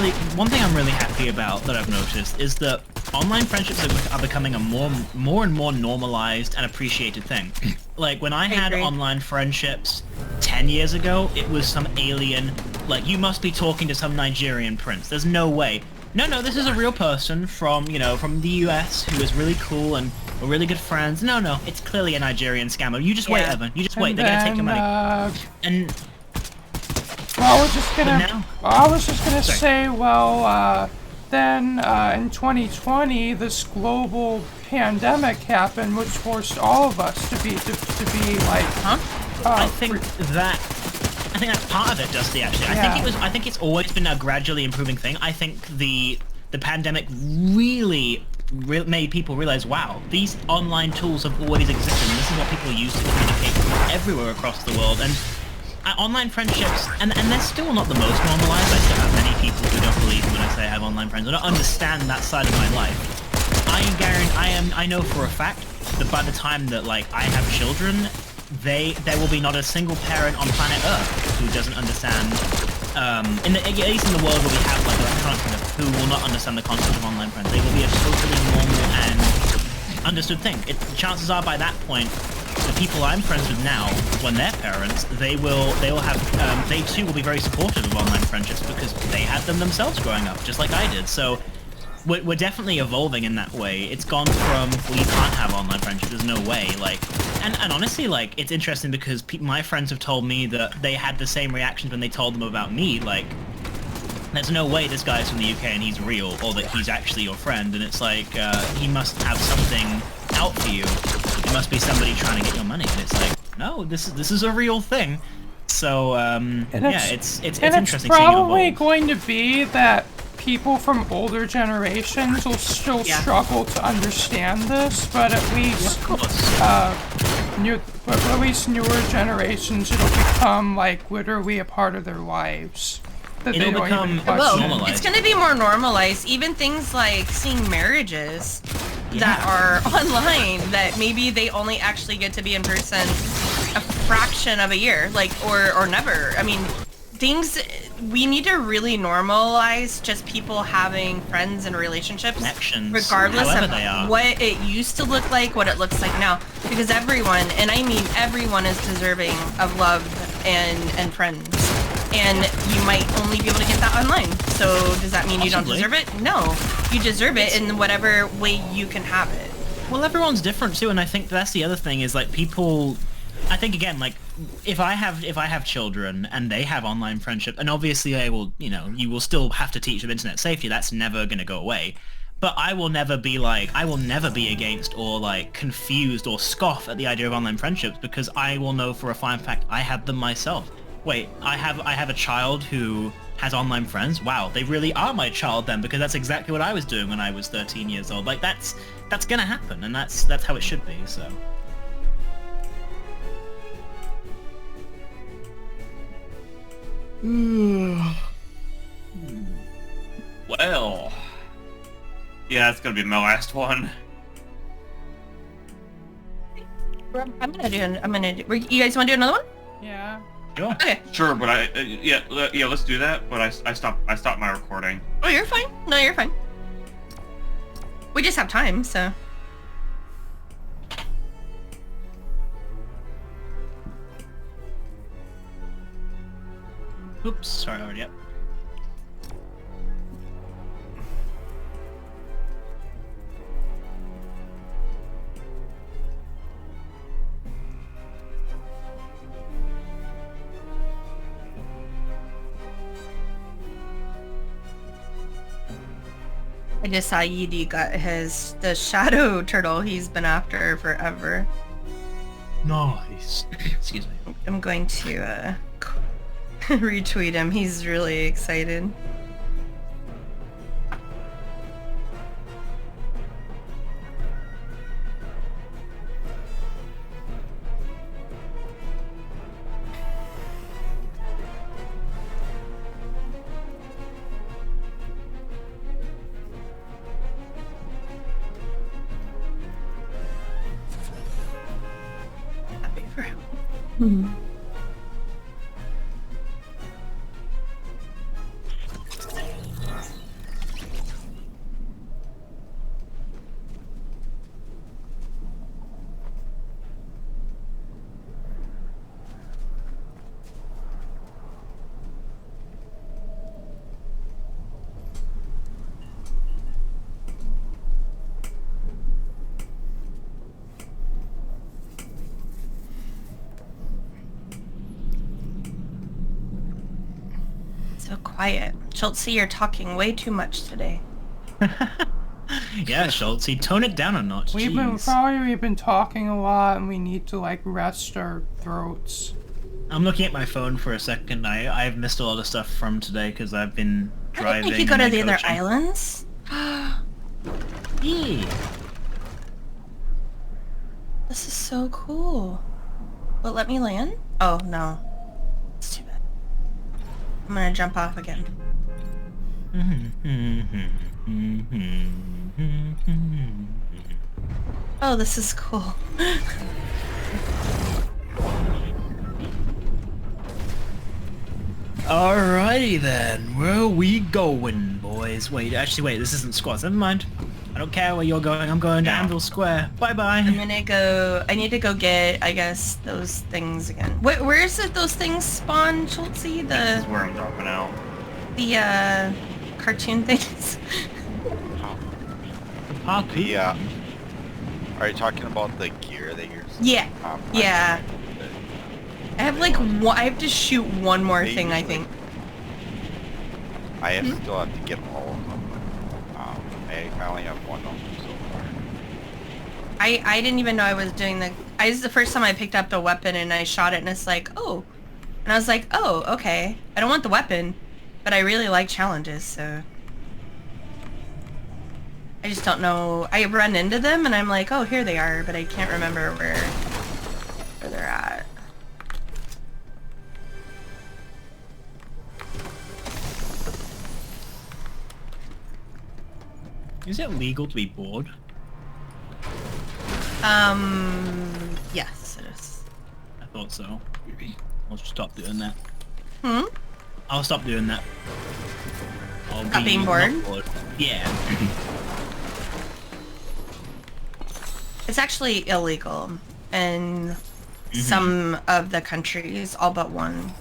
really happy about that I've noticed is that online friendships are becoming a more and more normalized and appreciated thing. Like when I had agree. online friendships 10 years ago, it was some alien, like you must be talking to some Nigerian prince. There's no way. No, this is a real person from, you know, from the US who is really cool and we're really good friends. No, it's clearly a Nigerian scammer. You just wait, Yeah. Evan. You just And wait. They're gonna take your money. And Well, I was just gonna Sorry. say, well, then in 2020, this global pandemic happened, which forced all of us to be like. Huh? I think that's part of it, Dusty. Actually, I think it's always been a gradually improving thing. I think the pandemic really made people realize, wow, these online tools have always existed, and this is what people use to communicate from everywhere across the world. And online friendships, and they're still not the most normalized. I still have many people who don't believe me when I say I have online friends. I don't understand that side of my life. I know for a fact that by the time that like I have children, there will be not a single parent on planet Earth who doesn't understand. At least in the world where we have like electronics, who will not understand the concept of online friends. They will be a totally normal and understood thing. Chances are by that point, the people I'm friends with now, when they're parents, they too will be very supportive of online friendships because they had them themselves growing up, just like I did. So we're definitely evolving in that way. It's gone from, well, you can't have online friendships, there's no way, like, and honestly, like, it's interesting because my friends have told me that they had the same reactions when they told them about me, like, there's no way this guy's from the UK and he's real, or that he's actually your friend, and it's like, he must have something out for you. It must be somebody trying to get your money, and it's like, no, this is a real thing. So, it's interesting It's seeing it probably evolve. going to be that people from older generations will still struggle to understand this, but at least newer generations, it'll become like literally a part of their lives. It'll become normalized. It's gonna be more normalized. Even things like seeing marriages that are online that maybe they only actually get to be in person a fraction of a year, like or never. I mean, we need to really normalize just people having friends and relationships, Connections, regardless however of they are. what it used to look like, what it looks like now. Because everyone, and I mean everyone, is deserving of love and friends. And you might only be able to get that online. So does that mean you don't deserve it? No, you deserve it in whatever way you can have it. Well, everyone's different too, and I think that's the other thing is like people. I think again, like if I have children and they have online friendship, and obviously I will, you will still have to teach them internet safety. That's never going to go away. But I will never be against or like confused or scoff at the idea of online friendships because I will know for a fine fact I had them myself. Wait, I have a child who has online friends. Wow, they really are my child then, because that's exactly what I was doing when I was 13 years old. Like that's gonna happen, and that's how it should be. So. Well, yeah, that's gonna be my last one. You guys want to do another one? Yeah. Sure. Okay. Sure, but let's do that. But I stopped my recording. Oh, you're fine. No, you're fine. We just have time, so. Oops, sorry, already up. I just saw Yidi got the shadow turtle he's been after forever. Nice. Excuse me. I'm going to retweet him. He's really excited. Happy for him. So quiet. Schultz, you're talking way too much today. Yeah, Schultz, tone it down a notch. We've been talking a lot, and we need to like rest our throats. I'm looking at my phone for a second. I've missed a lot of stuff from today because I've been driving. I think you go to and the other coaching. islands. Yeah. This is so cool. Will it let me land? Oh no. It's too bad. I'm gonna jump off again. Oh, this is cool. Alrighty then, where are we going, boys? Wait, this isn't squads. Never mind. I don't care where you're going. I'm going to Anvil Square. Bye bye. I'm gonna go. I need to go get, I guess, those things again. Where is it? Those things spawn, Schultz? This The is where I'm dropping out. cartoon things. Poppy. Are you talking about the gear that you're? Yeah. Yeah. I'm- I have like one. I have to shoot one more thing, I think. I still have to get all of them. I only have one of them so far. I didn't even know I was doing the. This is the first time I picked up the weapon and I shot it and it's like, oh, and I was like, oh, okay. I don't want the weapon, but I really like challenges, so. I just don't know. I run into them and I'm like, oh, here they are, but I can't remember where they're at. Is it legal to be bored? Yes, it is. I thought so. I'll just stop doing that. Hmm? I'll stop doing that. I'll Not being bored? Yeah. It's actually illegal in some of the countries, all but one.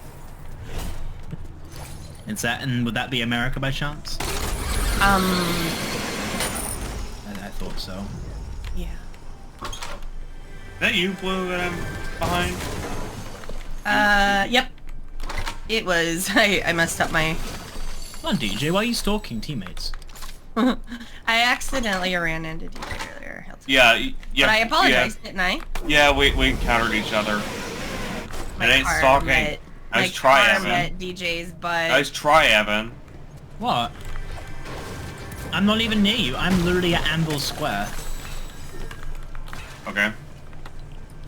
Is that, and would that be America by chance? I thought so. Yeah. Is that you, Blue, that I'm behind? Yep. It was. I messed up my... Come on, DJ, why are you stalking teammates? I accidentally ran into DJ earlier. Yeah, But I apologize, didn't I? Yeah, we encountered each other. My It ain't car stalking. met- I was my car try-Evan. met DJ's butt. Nice try, Evan. What? I'm not even near you. I'm literally at Anvil Square. Okay.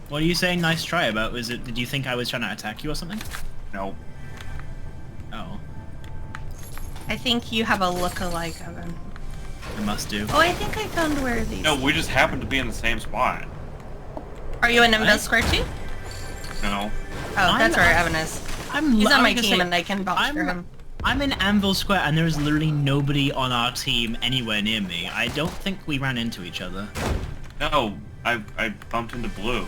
What are you saying nice try about? Did you think I was trying to attack you or something? No. Oh, I think you have a look-alike of him. I must do. Oh, I think I found where these... No, we just happened to be in the same spot. Are you in Nimbus What? Square too? No. Oh, that's where Evan is. He's on my team and I can vouch for him. I'm in Anvil Square and there is literally nobody on our team anywhere near me. I don't think we ran into each other. No, I bumped into Blue.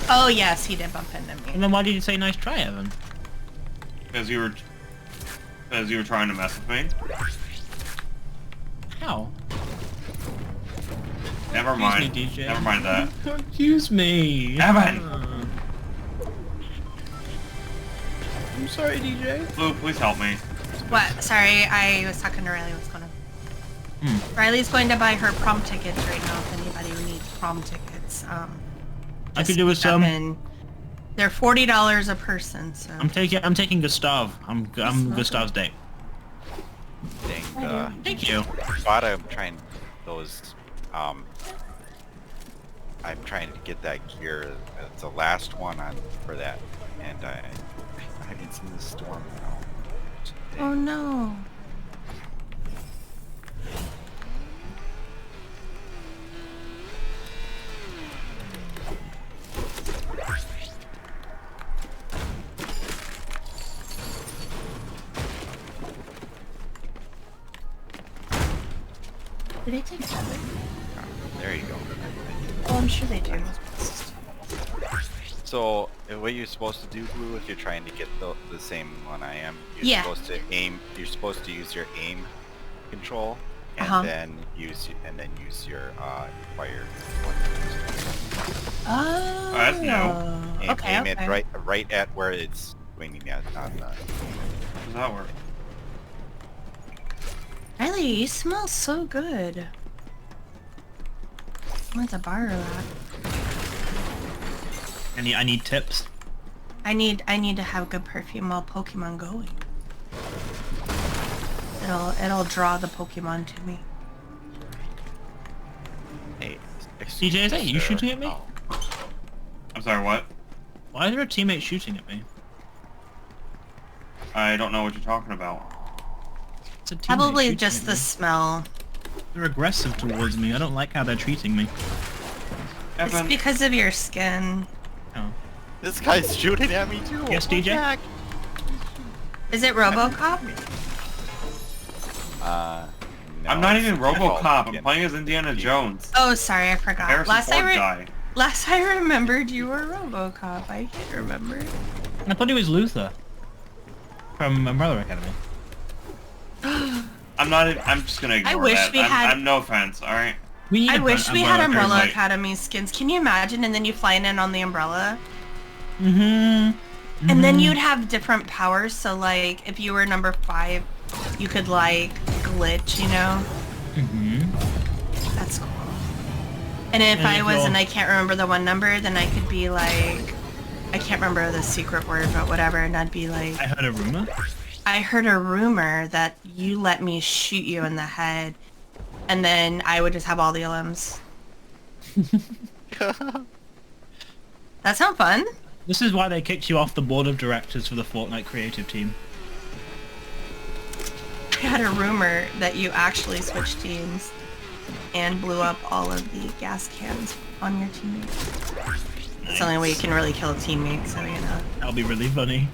Oh, yes, he did bump into And me. then why did you say nice try, Evan? Because you were trying to mess with me. How? Never mind. Excuse me, DJ. Never mind that. Excuse me. Evan! I'm sorry, DJ. Blue, please help me. What? Sorry, I was talking to Riley. What's going on? Riley's going to buy her prom tickets right now if anybody needs prom tickets. I just could do with jump some. in. They're $40 a person, so... I'm taking Gustav. I'm Gustav's date. Dang, Thank you. spot I'm trying those, I'm trying to get that gear. It's the last one for that, and it's in the storm now. Oh no. Do they take seven? There you go. Oh, I'm sure they do. So, what you're supposed to do, Blue, if you're trying to get the same one I am, you're supposed to aim. You're supposed to use your aim control, and then use your fire. Oh. that's new. Okay. Aim it right at where it's swinging at. On the... How does that work? Riley, you smell so good. I want to borrow that. I need tips. I need to have good perfume while Pokemon going. It'll draw the Pokemon to me. Hey, CJ, is that you shooting at me? Oh. I'm sorry, what? Why is there a teammate shooting at me? I don't know what you're talking about. It's a teammate Probably shooting just at the me. smell. They're aggressive towards me. I don't like how they're treating me. It's Evan, because of your skin. Oh. This guy's shooting at me too. Yes, What the DJ? heck? Is it RoboCop? No, I'm not it's even RoboCop. I'm Indiana. playing as Indiana Jones. Oh, sorry, I forgot. Harrison Ford guy. Last I remembered, you were RoboCop. I can't remember. I thought he was Luther. From Umbrella Academy. I'm not even, I'm just gonna ignore wish that. we had- I'm no offense, alright? We need I a wish we Umbrella had Umbrella Academy. Academy skins. Can you imagine? And then you flying in on the umbrella, Mm-hmm. and then you'd have different powers. So like, if you were number 5, you could like glitch. You know, Mm-hmm. that's cool. And if And I if was, you're- and I can't remember the one number, then I could be like, I can't remember the secret word, but whatever, and I'd be like, I heard a rumor. I heard a rumor that you let me shoot you in the head, and then I would just have all the limbs. That sound fun? This is why they kicked you off the board of directors for the Fortnite creative team. I had a rumor that you actually switched teams and blew up all of the gas cans on your teammates. It's the only way you can really kill a teammate, so you know. That'll be really funny.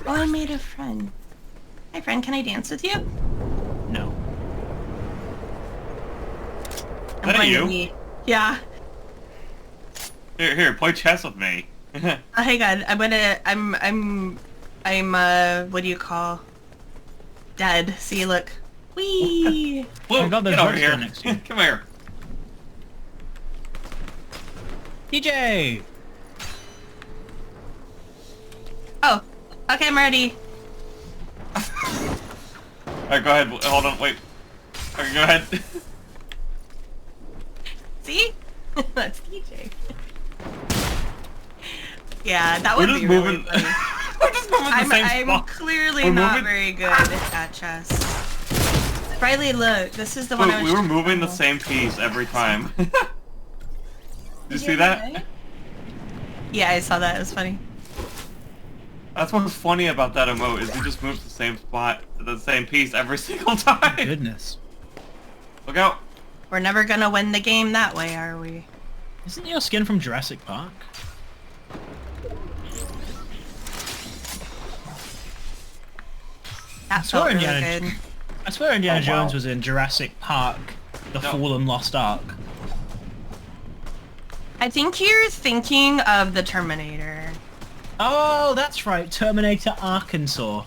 Oh, I made a friend. Hi friend, can I dance with you? No. I'm that going you? to be... Yeah. Here, play chess with me. Oh, hey God, I'm what do you call? Dead. See, look. Whee! Blue, Oh my God, there's get over Vertigo here. next to you. Come here. DJ! Oh, okay, I'm ready. Alright, go ahead. Hold on, wait. Okay, go ahead. See? That's DJ. Yeah, that We're would just be moving. really funny. We're just moving the same I'm spot. clearly We're not moving- very good at chess. Riley, look, this is the one I Look, was we were just moving the about. same piece every time. Did you see that? Yeah, I saw that. It was funny. That's what's funny about that emote, is we just moved the same spot, the same piece every single time. Goodness. Look out. We're never gonna win the game that way, are we? Isn't your skin from Jurassic Park? That swear felt really Indiana- good. I swear Indiana Oh, wow. Jones was in Jurassic Park, The No. Fallen Lost Ark. I think you're thinking of the Terminator. Oh, that's right, Terminator Arkansas.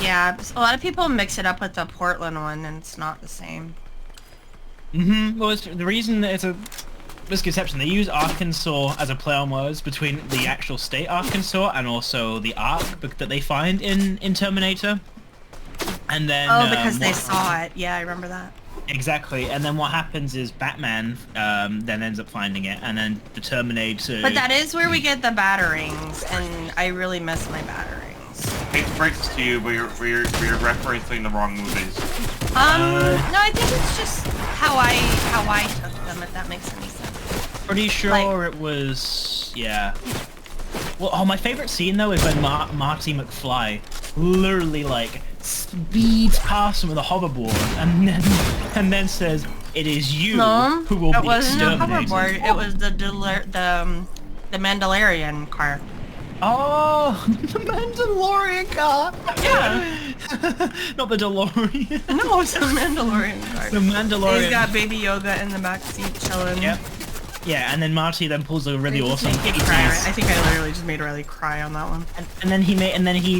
Yeah, a lot of people mix it up with the Portland one, and it's not the same. Mm-hmm. Well, it's, the reason that it's a misconception, they use Arkansas as a play on words between the actual state Arkansas and also the Ark that they find in Terminator. And then Because they what- saw it. Yeah, I remember that. Exactly, and then what happens is Batman then ends up finding it, and then the Terminator... But that is where we get the Batarangs, and I really miss my Batarangs. Hate to break this to you, but you're referencing the wrong movies. No, I think it's just how I took them, if that makes any sense. Pretty sure it was... yeah. Well, oh, my favorite scene, though, is when Marty McFly literally, like, speeds past him with a hoverboard, and then says, "It is you No, who will it be wasn't a exterminated." hoverboard. It was the Mandalorian car. Oh, the Mandalorian car! Yeah. Not the DeLorean. No, it's the Mandalorian car. The Mandalorian. He's got Baby Yoda in the back seat chilling. Yep. Yeah, and then Marty then pulls a really awesome Make me cry. 80s I think I literally just made Riley cry on that one. And then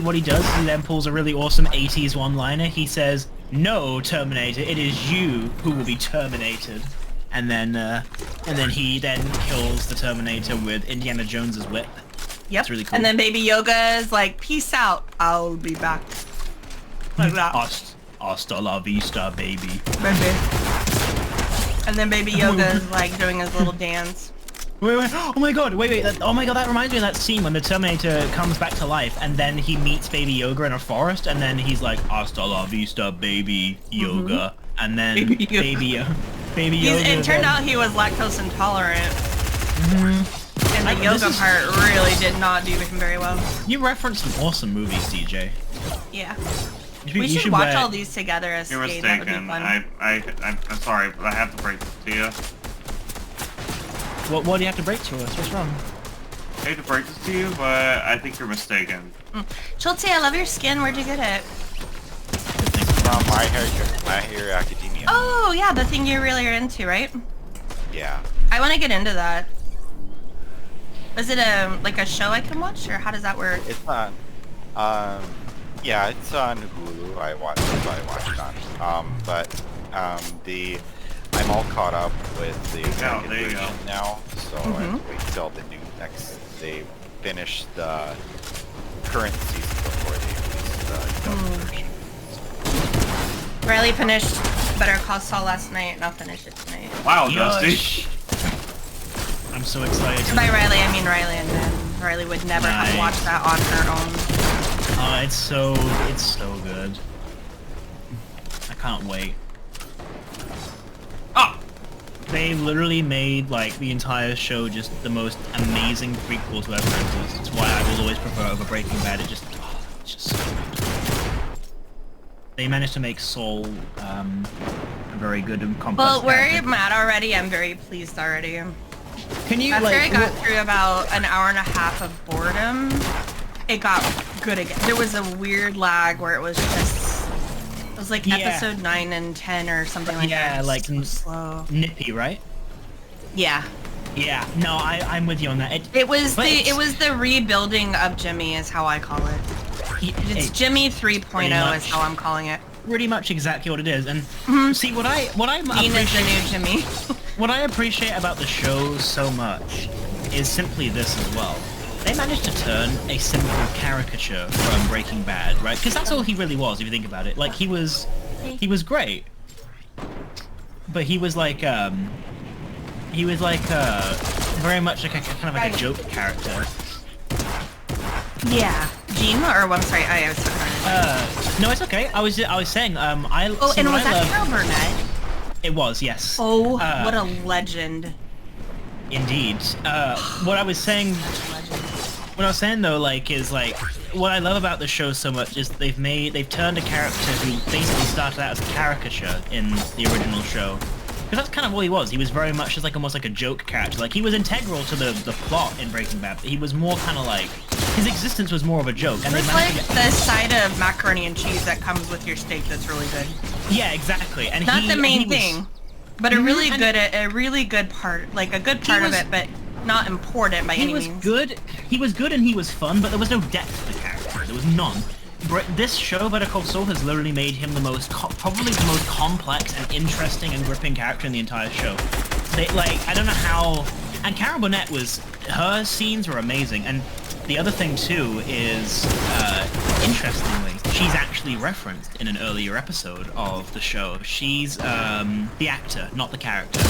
what he does is he then pulls a really awesome 80s one-liner. He says, "No, Terminator, it is you who will be terminated." And then he then kills the Terminator with Indiana Jones's whip. Yep. It's really cool. And then Baby Yoga is like, "Peace out. I'll be back." Like that. Hasta la vista, baby. Baby. And then Baby Yoga is like doing his little dance. Wait, oh my god, wait, oh my god, that reminds me of that scene when the Terminator comes back to life and then he meets Baby Yoga in a forest and then he's like, hasta la vista, Baby Yoga. And then Baby Yoga. It turned out he was lactose intolerant. And the yoga part really did not do him very well. You referenced some awesome movies, DJ. Yeah. We should watch all these together as You're Skade. That would be mistaken. fun. I'm sorry, but I have to break this to you. What do you have to break to us? What's wrong? I hate to break this to you, but I think you're mistaken. Schulte, I love your skin. Where'd you get it? From My Hero Academia. Oh, yeah, the thing you really are into, right? Yeah. I want to get into that. Is it like a show I can watch, or how does that work? It's on. Yeah, it's on Hulu. That's what I watched it on. But I'm all caught up with the American version now, so I have to wait till the new they finish the current season before they release the dub version. Riley finished Better Call Saul last night, and I'll finish it tonight. Wow, Dusty. I'm so excited. By Riley, I mean Riley and Ben. Riley would never have watched that on her own. Oh, it's so good. I can't wait. Oh! They literally made, like, the entire show just the most amazing prequel to ever exist. It's why I will always prefer over Breaking Bad. It's just so good. They managed to make Saul, a very good and complex Well, where character. I'm at already, I'm very pleased already. Can you, After like, I got through about an hour and a half of boredom, it got good again. There was a weird lag where it was just... It was like episode 9 and 10 or something like that. Yeah, like so slow. nippy, right? Yeah. Yeah. No, I'm with you on that. It was the rebuilding of Jimmy is how I call it. It's Jimmy 3.0 is how I'm calling it. Pretty much exactly what it is. And see what I'm Dean is the new Jimmy. What I appreciate about the show so much is simply this as well. They managed to turn a simple caricature from Breaking Bad, right? Because that's all he really was, if you think about it. Like, he was great. But he was like very much like a kind of like a joke character. Yeah. Gene, or I'm sorry, I was talking. No, it's okay. I was saying, and was that Carol Burnett? It was, yes. Oh, what a legend. Indeed. What I was saying though, like, is like, what I love about the show so much is they've turned a character who basically started out as a caricature in the original show. Because that's kind of what he was. He was very much just like almost like a joke character. Like, he was integral to the plot in Breaking Bad, but he was more kind of like, his existence was more of a joke. And it's like the side of macaroni and cheese that comes with your steak that's really good. Yeah, exactly. And not the main thing, but a really good part, like a good part of it, but not important by any means. He was good and he was fun, but there was no depth to the character. There was none. This show, Better Call Saul, has literally made him probably the most complex and interesting and gripping character in the entire show. I don't know how... And Carol Burnett her scenes were amazing, and the other thing too is, interestingly, she's actually referenced in an earlier episode of the show. She's the actor, not the character.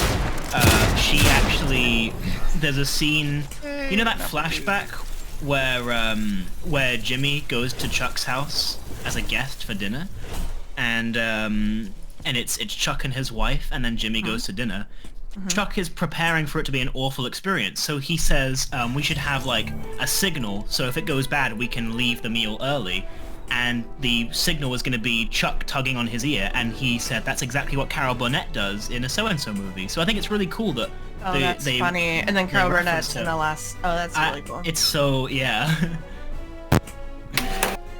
She actually... There's a scene... You know that flashback where Jimmy goes to Chuck's house as a guest for dinner, and it's Chuck and his wife, and then Jimmy goes to dinner. Chuck is preparing for it to be an awful experience, so he says we should have like a signal, so if it goes bad we can leave the meal early. And the signal was going to be Chuck tugging on his ear, and he said that's exactly what Carol Burnett does in a so-and-so movie. So I think it's really cool that that's funny. And then Carol Burnett's in the last... Oh, that's really cool. It's so... yeah.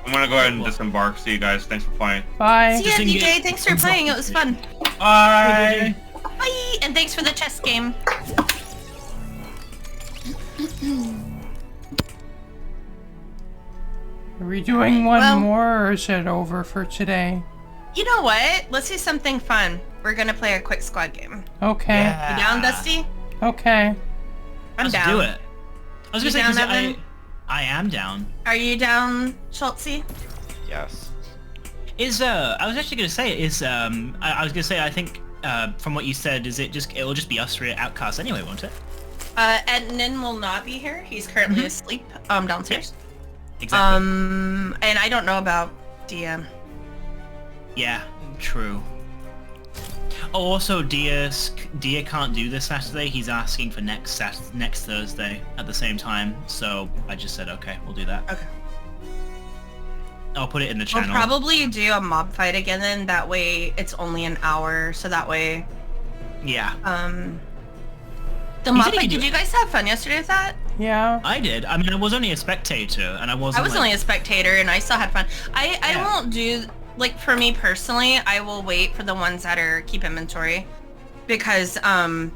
I'm gonna go ahead and disembark. See you guys. Thanks for playing. Bye. See ya, DJ. Thanks for playing. It was fun. Bye. Bye. And thanks for the chess game. Are we doing one more, or is it over for today? You know what? Let's do something fun. We're gonna play a quick squad game. Okay. You down, Dusty? Okay. I'm down. Let's do it. I was You gonna say, down, Evan? I am down. Are you down, Schultze? Yes. I was actually gonna say I was gonna say I think from what you said it'll just be us three outcasts anyway, won't it? And Nin will not be here. He's currently asleep downstairs. Exactly. And I don't know about Dia. Yeah, true. Oh, also Dia can't do this Saturday. He's asking for next Thursday at the same time. So I just said, okay, we'll do that. Okay. I'll put it in the channel. We'll probably do a mob fight again then. That way it's only an hour. So that way. Yeah. The mob fight. Did you guys have fun yesterday with that? Yeah. I did. I mean, I was only a spectator, and I was only a spectator, and I still had fun. I won't do, like, for me personally, I will wait for the ones that are keep inventory, because I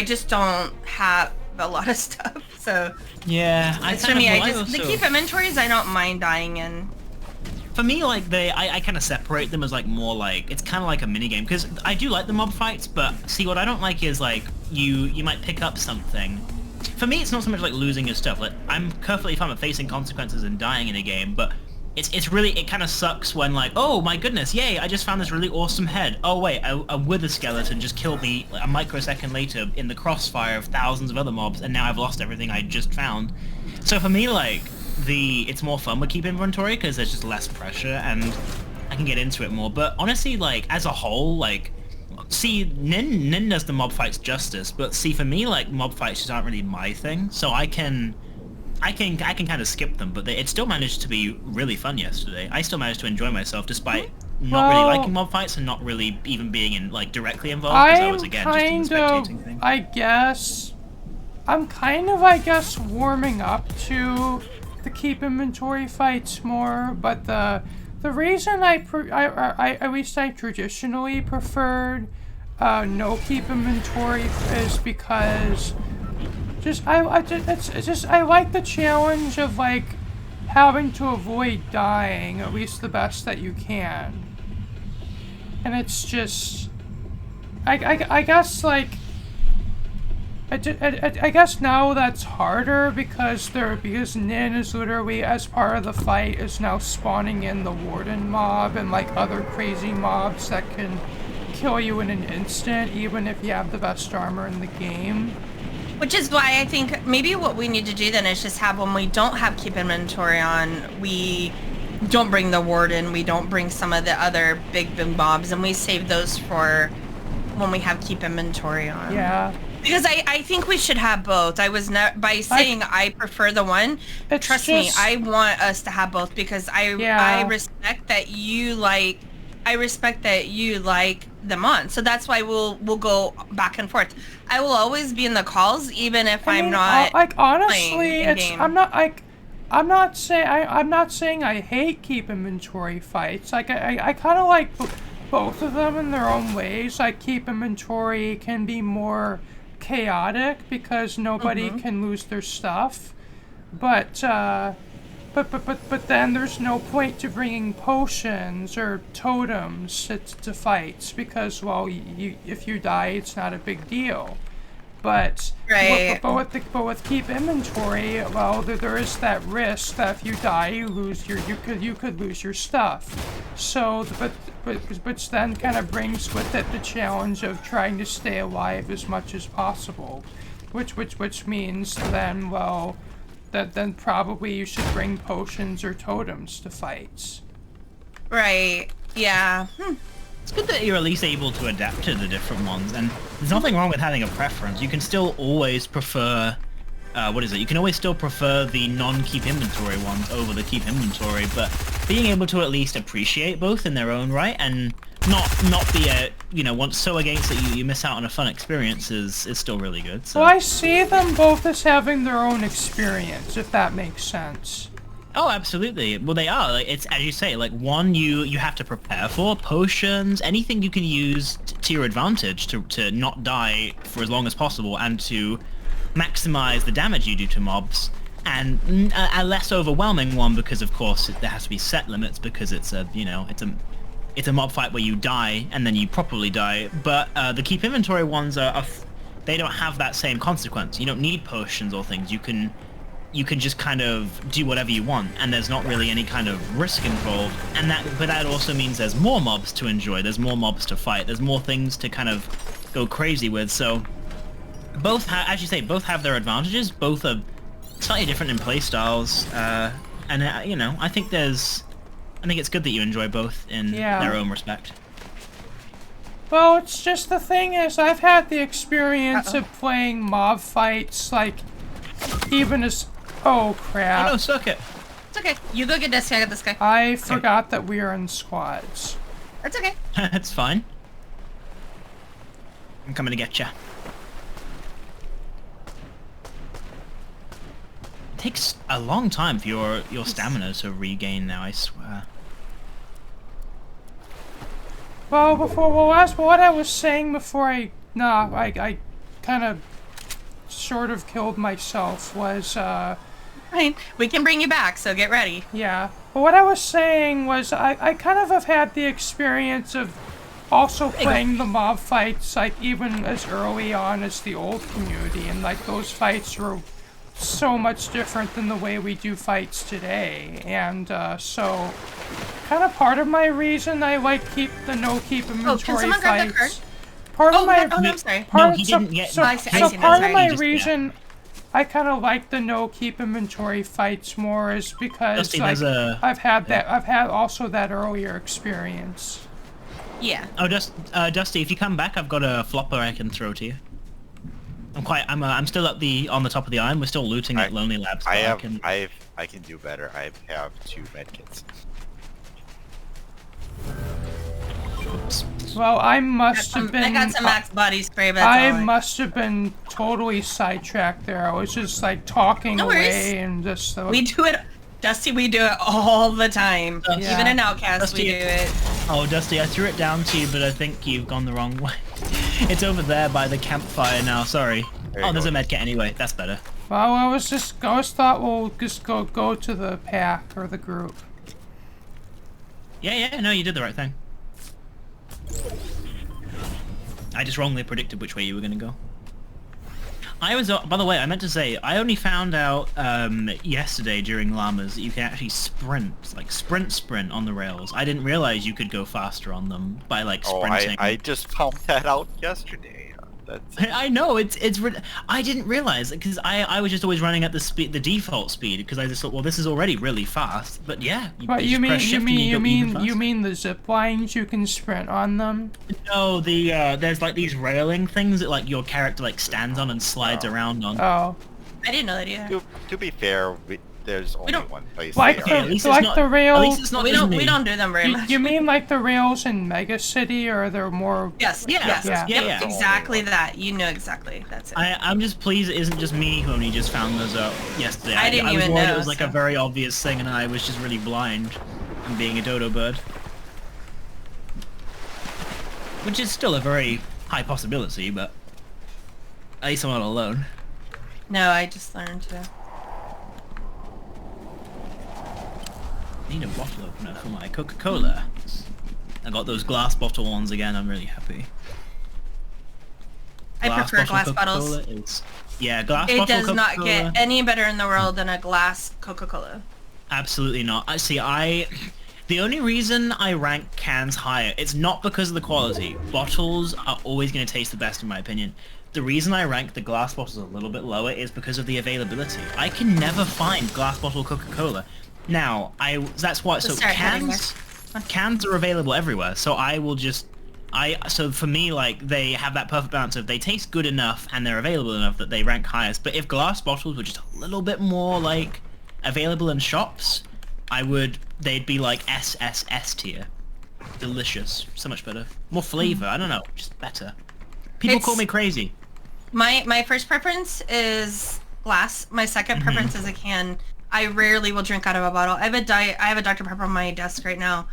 just don't have a lot of stuff. So yeah, for me, the keep inventories I don't mind dying in. For me, like I kind of separate them as like more like it's kind of like a mini game because I do like the mob fights, but see what I don't like is like you might pick up something. For me, it's not so much like losing your stuff. Like I'm perfectly fine with facing consequences and dying in a game, but it's really it kind of sucks when like oh my goodness, yay! I just found this really awesome head. Oh wait, a wither skeleton just killed me like, a microsecond later in the crossfire of thousands of other mobs, and now I've lost everything I just found. So for me, like. It's more fun with keep inventory because there's just less pressure and I can get into it more. But honestly, like as a whole, like see Nin does the mob fights justice, but see for me like mob fights just aren't really my thing. So I can kind of skip them, but it still managed to be really fun yesterday. I still managed to enjoy myself despite not really liking mob fights and not really even being in like directly involved because I was again just in the spectating thing. I'm kind of I guess warming up to the keep inventory fights more, but the reason I at least I traditionally preferred no keep inventory is because I like the challenge of like having to avoid dying at least the best that you can, and it's just I guess like. I guess now that's harder because Nin is literally as part of the fight is now spawning in the warden mob and like other crazy mobs that can kill you in an instant even if you have the best armor in the game. Which is why I think maybe what we need to do then is just have when we don't have keep inventory on, we don't bring the warden, we don't bring some of the other big mobs, and we save those for when we have keep inventory on. Yeah. Because I think we should have both. I was not by saying I prefer the one. Trust me, I want us to have both because I respect that you like. I respect that you like them on. So that's why we'll go back and forth. I will always be in the calls, even if I'm not. Like honestly, in-game. I'm not saying I hate keep inventory fights. Like I kind of like both of them in their own ways. Like keep inventory can be more chaotic because nobody can lose their stuff, but then there's no point to bringing potions or totems to fights because well if you die it's not a big deal, but with keep inventory well there is that risk that if you die you could lose your stuff. So which then kind of brings with it the challenge of trying to stay alive as much as possible, which means then well then probably you should bring potions or totems to fights. Right. Yeah. It's good that you're at least able to adapt to the different ones, and there's nothing wrong with having a preference. You can still always prefer you can always still prefer the non-keep inventory ones over the keep inventory, but being able to at least appreciate both in their own right and not be once so against that you miss out on a fun experience is still really good. So. Well, I see them both as having their own experience, if that makes sense. Oh, absolutely. Well, they are. Like, it's as you say. Like one, you have to prepare for potions, anything you can use to your advantage to not die for as long as possible, and to maximize the damage you do to mobs. And a less overwhelming one because, of course, there has to be set limits because it's a mob fight where you die and then you properly die. But the keep inventory ones they don't have that same consequence. You don't need potions or things. You can you can just kind of do whatever you want, and there's not really any kind of risk involved. And but that also means there's more mobs to enjoy, there's more mobs to fight, there's more things to kind of go crazy with. So both, as you say, both have their advantages. Both are slightly different in play styles, and you know, I think it's good that you enjoy both in their own respect. Well, it's just the thing is, I've had the experience of playing mob fights, like, even as... Oh, crap. Oh, no, circuit. It's okay. You go get this guy, I got this guy. I forgot that we are in squads. That's okay. That's fine. I'm coming to get you. It takes a long time for your stamina to regain now, I swear. Well, what I was saying before I kind of sort of killed myself was, Right. We can bring you back, so get ready. yeah. But what I was saying was I kind of have had the experience of also playing the mob fights, like, even as early on as the old community, and, like, those fights were so much different than the way we do fights today, and, so... kind of part of my reason I like the no-keep inventory can someone grab the card? fights. Part of my... no, I'm sorry. No, he didn't get... So, I see so now, part of sorry. my He just- reason I kind of like the no-keep inventory fights more is because, Dusty, like, there's a- I've had also that earlier experience. Yeah. Oh, Dusty, if you come back, I've got a flopper I can throw to you. I'm still on the top of the island. We're still looting at Lonely Labs. I can do better. I have 2 medkits. Oops. Well, I must have been... I got some max body spray, but I must have been totally sidetracked there. I was just, like, talking No worries. away and just... We do it, Dusty, we do it all the time. Yeah. Even in Outcast, Dusty, we do it. Oh, Dusty, I threw it down to you, but I think you've gone the wrong way. It's over there by the campfire now, sorry. There you There's go. a medkit anyway, that's better. Well, I was thought we'll just go to the pack or the group. Yeah, no, you did the right thing. I just wrongly predicted which way you were going to go. I was, by the way, I meant to say, I only found out yesterday during llamas that you can actually sprint, like sprint on the rails. I didn't realize you could go faster on them by, like, sprinting. I just found that out yesterday. I know, I didn't realize, because I was just always running at the default speed, because I just thought, well, this is already really fast. But yeah, But you mean the zip lines, you can sprint on them? No, there's like these railing things that like your character like stands on and slides around on. Oh. I didn't know that either. To be fair, there's only don't- one place. Like they are. at least like it's not, the rails. At least it's not We just don't me. we don't do them very much. You mean like the rails in Mega City, or they're more? Yes. Yeah, Yes. yeah. Yep, Yeah. exactly that. You know exactly. That's it. I'm just pleased it isn't just me who only just found those out yesterday. I didn't I was even worried know, it was like so. a very obvious thing, and I was just really blind and being a dodo bird, which is still a very high possibility, but at least I'm not alone. No, I just learned to. Need a bottle opener for my Coca-Cola. I got those glass bottle ones again. I'm really happy. I prefer glass bottles. Coca-Cola is... Yeah, glass It bottle does not Coca-Cola. get any better in the world than a glass Coca-Cola. Absolutely not. The only reason I rank cans higher, it's not because of the quality. Bottles are always going to taste the best in my opinion. The reason I rank the glass bottles a little bit lower is because of the availability. I can never find glass bottle Coca-Cola. Now, that's why, so start having cans are available everywhere, so so for me, like, they have that perfect balance of they taste good enough and they're available enough that they rank highest. But if glass bottles were just a little bit more, like, available in shops, they'd be like SSS tier. Delicious. So much better. More flavor, I don't know, just better. People call me crazy. My first preference is glass. My second preference is a can. I rarely will drink out of a bottle. I have a Dr. Pepper on my desk right now.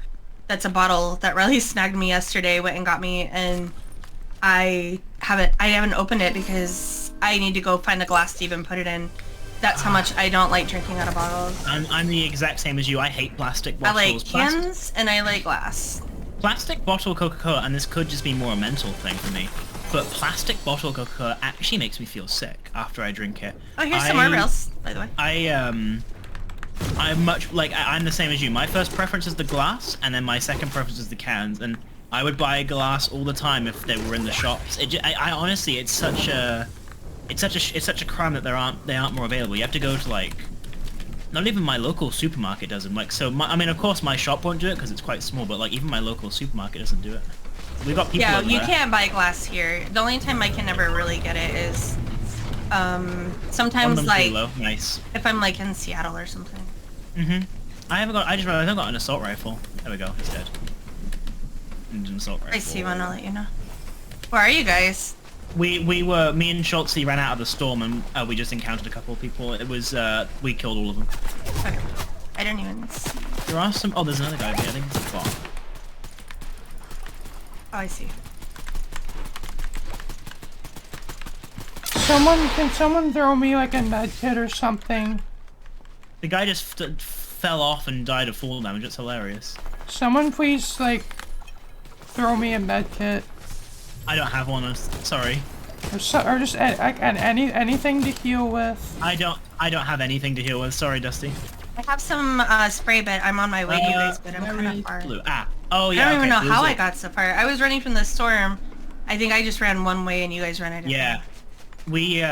That's a bottle that Riley snagged me yesterday, went and got me, and I haven't opened it because I need to go find a glass to even put it in. That's how much I don't like drinking out of bottles. I'm the exact same as you. I hate plastic I bottles. like cans and I like glass. Plastic bottle Coca-Cola, and this could just be more a mental thing for me. but plastic bottle Coca-Cola actually makes me feel sick after I drink it. Oh, here's some more rails, by the way. I'm much like I'm the same as you. My first preference is the glass, and then my second preference is the cans. And I would buy a glass all the time if they were in the shops. I honestly, it's such a crime that they aren't more available. You have to go to like, not even my local supermarket does them. Like, so I mean, of course, my shop won't do it because it's quite small. But like, even my local supermarket doesn't do it. We've got people. Yeah, over you there. can't buy glass here. The only time I can ever really get it is, sometimes like nice. if I'm like in Seattle or something. I haven't got an assault rifle. There we go. He's dead. An assault rifle. I see one. I'll let you know. Where are you guys? Me and Schultz ran out of the storm and we just encountered a couple of people. It was we killed all of them. Okay. I don't even see. There are some. Oh, there's another guy. I think it's a bot. Oh, I see. Can someone throw me like a med kit or something? The guy just fell off and died of fall damage. It's hilarious. Someone please like throw me a med kit. I don't have one. Sorry. Or just anything to heal with. I don't have anything to heal with. Sorry, Dusty. I have some spray, but I'm on my way to you guys, but I'm kind of far. Blue. Oh yeah. I don't even know how I got so far. I was running from the storm. I think I just ran one way and you guys ran a different Yeah. We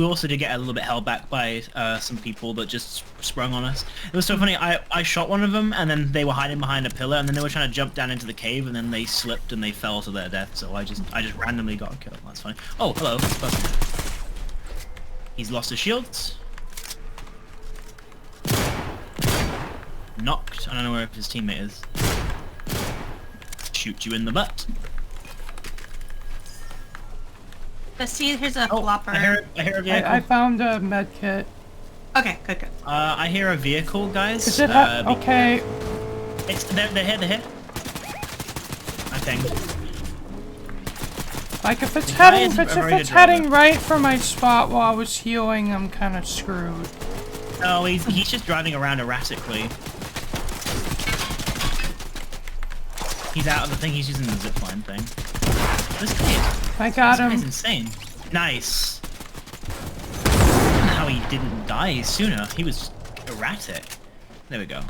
also did get a little bit held back by some people that just sprung on us. It was so funny. I shot one of them and then they were hiding behind a pillar and then they were trying to jump down into the cave and then they slipped and they fell to their death. So I just randomly got killed. That's funny. Oh, hello. He's lost his shields. Knocked. I don't know where his teammate is. Shoot you in the butt. But see, here's a flopper. I hear a vehicle. I found a med kit. Okay, good. I hear a vehicle, guys. Is it okay? They're here. I think. Like if it's heading right for my spot while I was healing, I'm kind of screwed. No, he's just driving around erratically. He's out of the thing. He's using the zipline thing. This guy. I got him. This guy's insane. Nice. I don't know how he didn't die sooner. He was erratic. There we go.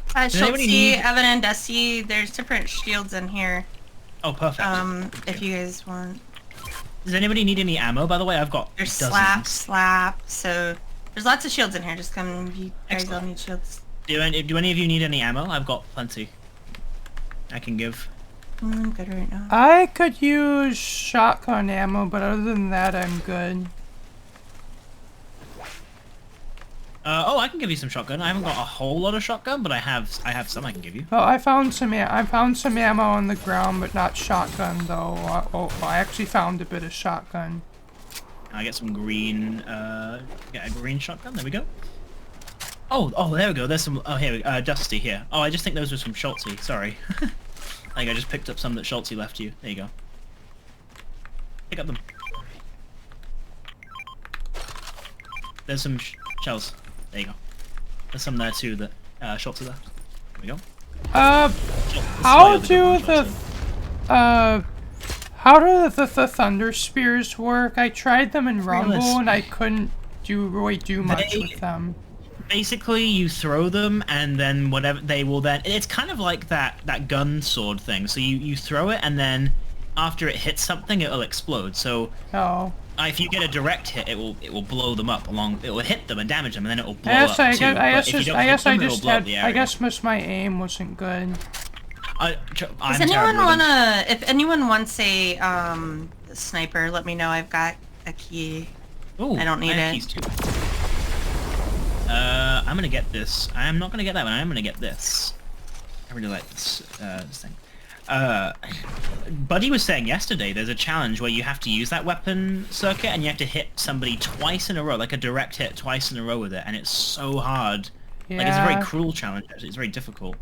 Schultzy, Evan, and Dusty, there's different shields in here. Oh, perfect. If you guys want. Does anybody need any ammo, by the way? I've got There's dozens. slap, so there's lots of shields in here. Just come if you guys all need shields. Do any of you need any ammo? I've got plenty. I can give. I'm good right now. I could use shotgun ammo, but other than that, I'm good. Oh, I can give you some shotgun. I haven't got a whole lot of shotgun, but I have some I can give you. Well, I found some ammo on the ground, but not shotgun though. I actually found a bit of shotgun. I get some green. Get a green shotgun. There we go. Oh, there we go. There's some. Oh, here we go. Dusty here. Oh, I just think those were from Schultzy. Sorry. I think I just picked up some that Schultzy left you. There you go. Pick up them. There's some shells. There you go. There's some there too that Schultzy left. There we go. How do the thunder spears work? I tried them in Rumble and I couldn't really do much with them. Basically, you throw them, and then whatever they will then. It's kind of like that gun sword thing. So you throw it, and then after it hits something, it'll explode. So if you get a direct hit, it will blow them up along. It will hit them and damage them, and then it will blow up too. I guess my aim wasn't good. Does anyone wanna? If anyone wants a sniper, let me know. I've got a key. Ooh, I don't need it. I'm gonna get this. I'm not gonna get that one. I'm gonna get this. I really like this thing. Buddy was saying yesterday there's a challenge where you have to use that weapon circuit and you have to hit somebody twice in a row, like a direct hit twice in a row with it, and it's so hard. Yeah. Like, it's a very cruel challenge, actually. It's very difficult.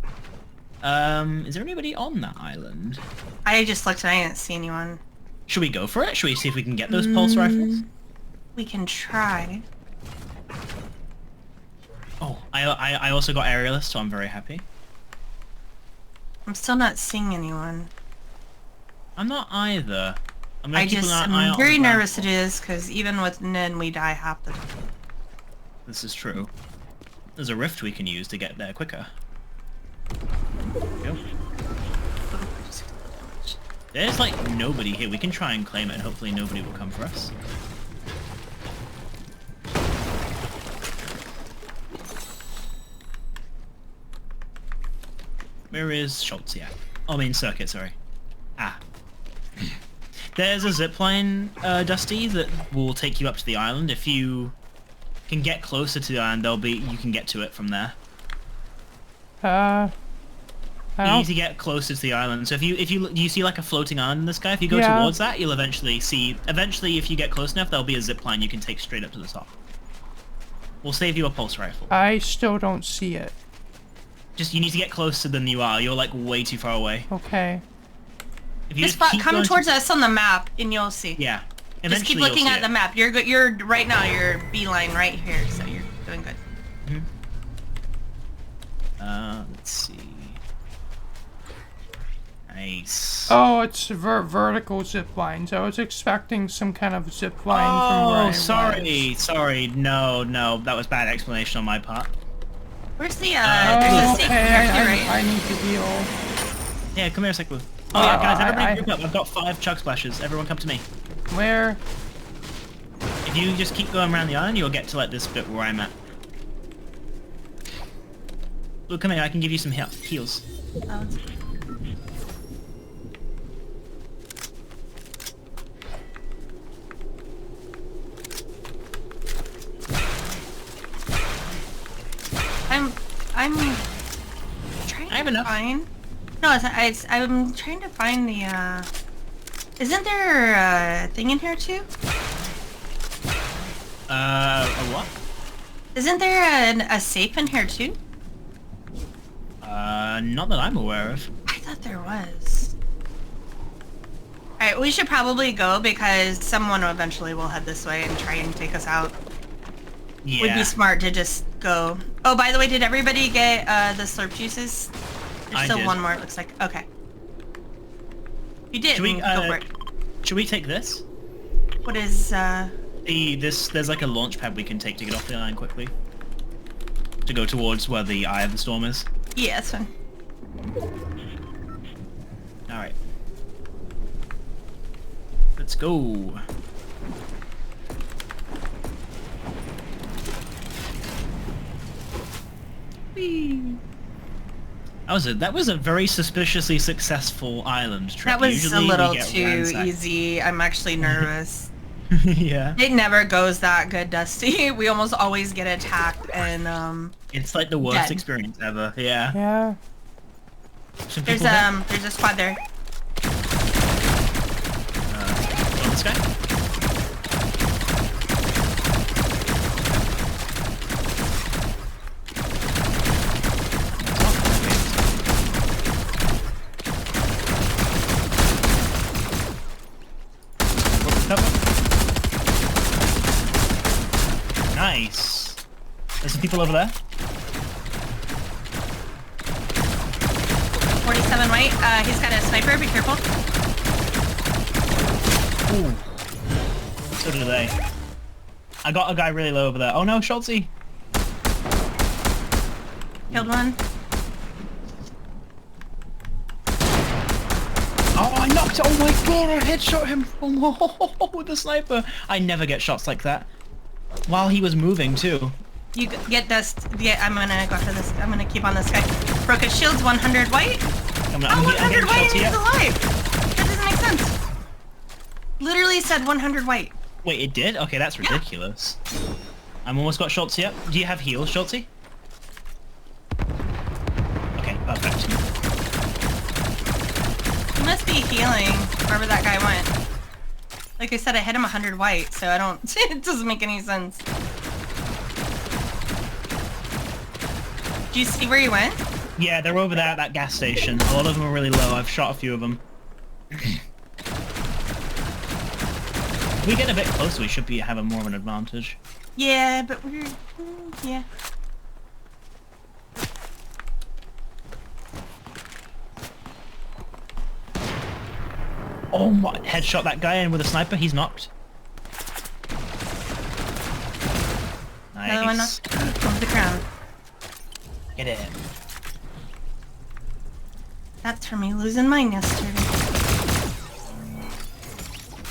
Is there anybody on that island? I just looked and I didn't see anyone. Should we go for it? Should we see if we can get those pulse rifles? We can try. Oh, I also got aerialist, so I'm very happy. I'm still not seeing anyone. I'm not either. I'm gonna I keep just an eye am out very on the nervous ground. it is, because even with Nin, we die half the time. This is true. There's a rift we can use to get there quicker. Go. There's like nobody here. We can try and claim it and hopefully nobody will come for us. Where is Schultz? Yeah. Oh, main circuit, sorry. Ah. There's a zipline, Dusty, that will take you up to the island. If you can get closer to the island, you can get to it from there. You need to get closer to the island. So if you see like a floating island in the sky, if you go towards that, you'll eventually see. Eventually, if you get close enough, there'll be a zip line you can take straight up to the top. We'll save you a pulse rifle. I still don't see it. Just you need to get closer than you are. You're like way too far away. Okay. If you Just keep come going towards us on the map, and you'll see. Yeah. Just keep Eventually you'll looking see at it. the map. You're good. You're right now. You're beeline right here, so you're doing good. Let's see. Nice. Oh, it's vertical zip lines. I was expecting some kind of zip line from where I was. Sorry. No, that was bad explanation on my part. Where's the Oh, there's a safe okay, here, right? I need to heal. Yeah, come here a sec, Blue. Oh yeah, guys, everybody group up. I've got 5 chug splashes. Everyone come to me. Where? If you just keep going around the island, you'll get to like this bit where I'm at. Blue, come here. I can give you some heals. Oh, it's... I'm trying to find... No, I'm trying to find the, Isn't there a thing in here, too? A what? Isn't there a safe in here, too? Not that I'm aware of. I thought there was. Alright, we should probably go, because someone eventually will head this way and try and take us out. Yeah. Would be smart to just go. Oh, by the way, did everybody get the slurp juices? There's still one more, it looks like. Okay. If you did, go for it. Should we take this? What is, There's like a launch pad we can take to get off the island quickly. To go towards where the eye of the storm is. Yeah, that's fine. Alright. Let's go. Whee. That was a very suspiciously successful island trip. That was Usually a little we get too ransacked. easy. I'm actually nervous. Yeah. It never goes that good, Dusty. We almost always get attacked and It's like the worst dead. experience ever. Yeah. Yeah. There's a squad there. On this guy? Nice. There's some people over there. 47 white. He's got a sniper. Be careful. Ooh. So do they. I got a guy really low over there. Oh no, Schultzy. Killed one. Oh, I knocked it. Oh my god, I headshot him. Oh, with the sniper. I never get shots like that. While he was moving too. You get dust. Yeah, I'm gonna go for this. I'm gonna keep on this guy. Broke his shield's 100 white. I'm 100 white and Schultzy he's up. alive. That doesn't make sense. Literally said 100 white. Wait, it did? Okay, that's ridiculous. I'm almost got Schultzy up. Do you have heals, Schultzy? Okay, perfect. He must be healing wherever that guy went. Like I said, I hit him 100 white, so I don't... It doesn't make any sense. Do you see where he went? Yeah, they're over there at that gas station. A lot of them are really low. I've shot a few of them. If we get a bit closer, we should be having more of an advantage. Yeah, but we're... yeah. Oh my! Headshot that guy and with a sniper, he's knocked. Nice. Another one knocked over the ground. Get it. That's for me losing mine yesterday.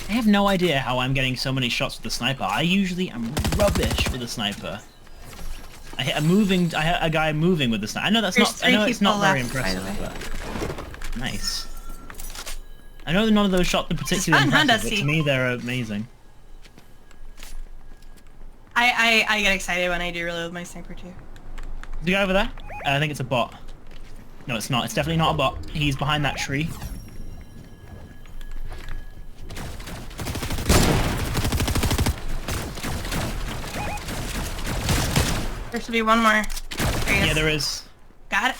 I have no idea how I'm getting so many shots with the sniper. I usually am rubbish with the sniper. I hit a guy moving with the sniper. I know that's There's not. I know it's not very left, by the impressive, but nice. I know none of those shots are particularly fun, huh, impressive, but Dusty? to me they're amazing. I get excited when I do reload my sniper too. The guy over there? I think it's a bot. No, it's not. It's definitely not a bot. He's behind that tree. There should be one more. There he is. Yeah, there is. Got it.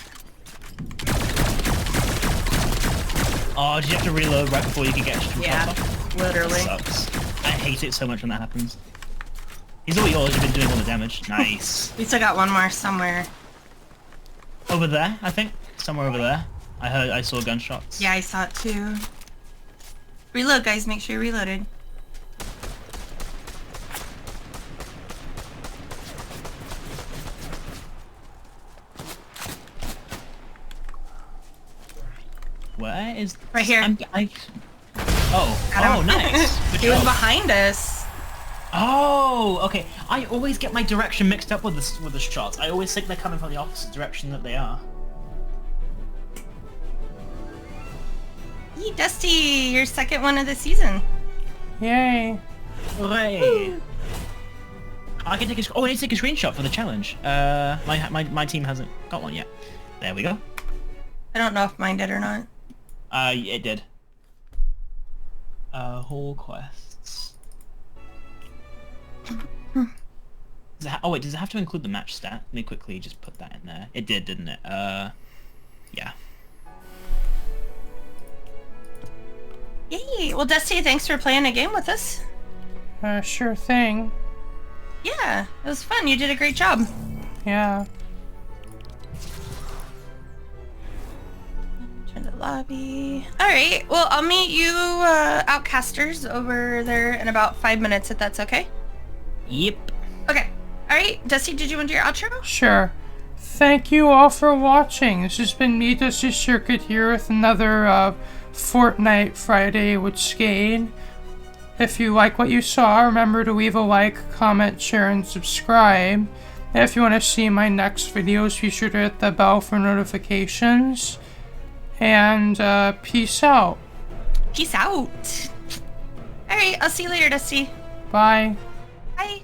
Oh, did you have to reload right before you could get some Yeah, shots off? literally. That sucks. I hate it so much when that happens. He's all yours. You've been doing all the damage. Nice. We still got one more somewhere. Over there, I think. Somewhere over there. I saw gunshots. Yeah, I saw it too. Reload, guys. Make sure you're reloaded. Where is... Right here. Oh. Got Oh, him. nice. Good He was job. behind us. Oh, okay. I always get my direction mixed up with the shots. I always think they're coming from the opposite direction that they are. Yee, Dusty, your second one of the season. Yay. Hooray! I can take a... Oh, I need to take a screenshot for the challenge. My team hasn't got one yet. There we go. I don't know if mine did or not. It did. Hall quests. Oh wait, does it have to include the match stat? Let me quickly just put that in there. It did, didn't it? Yeah. Yay! Well, Dusty, thanks for playing a game with us. Sure thing. Yeah, it was fun. You did a great job. Yeah. Turn to lobby. Alright, well, I'll meet you, outcasters over there in about 5 minutes, if that's okay. Yep. Okay. Alright, Dusty, did you want to do your outro? Sure. Thank you all for watching. This has been me, Dusty Circuit, here with another Fortnite Friday with Skade. If you like what you saw, remember to leave a like, comment, share, and subscribe. And if you want to see my next videos, be sure to hit the bell for notifications. And peace out. Peace out. Alright, I'll see you later, Dusty. Bye. Bye.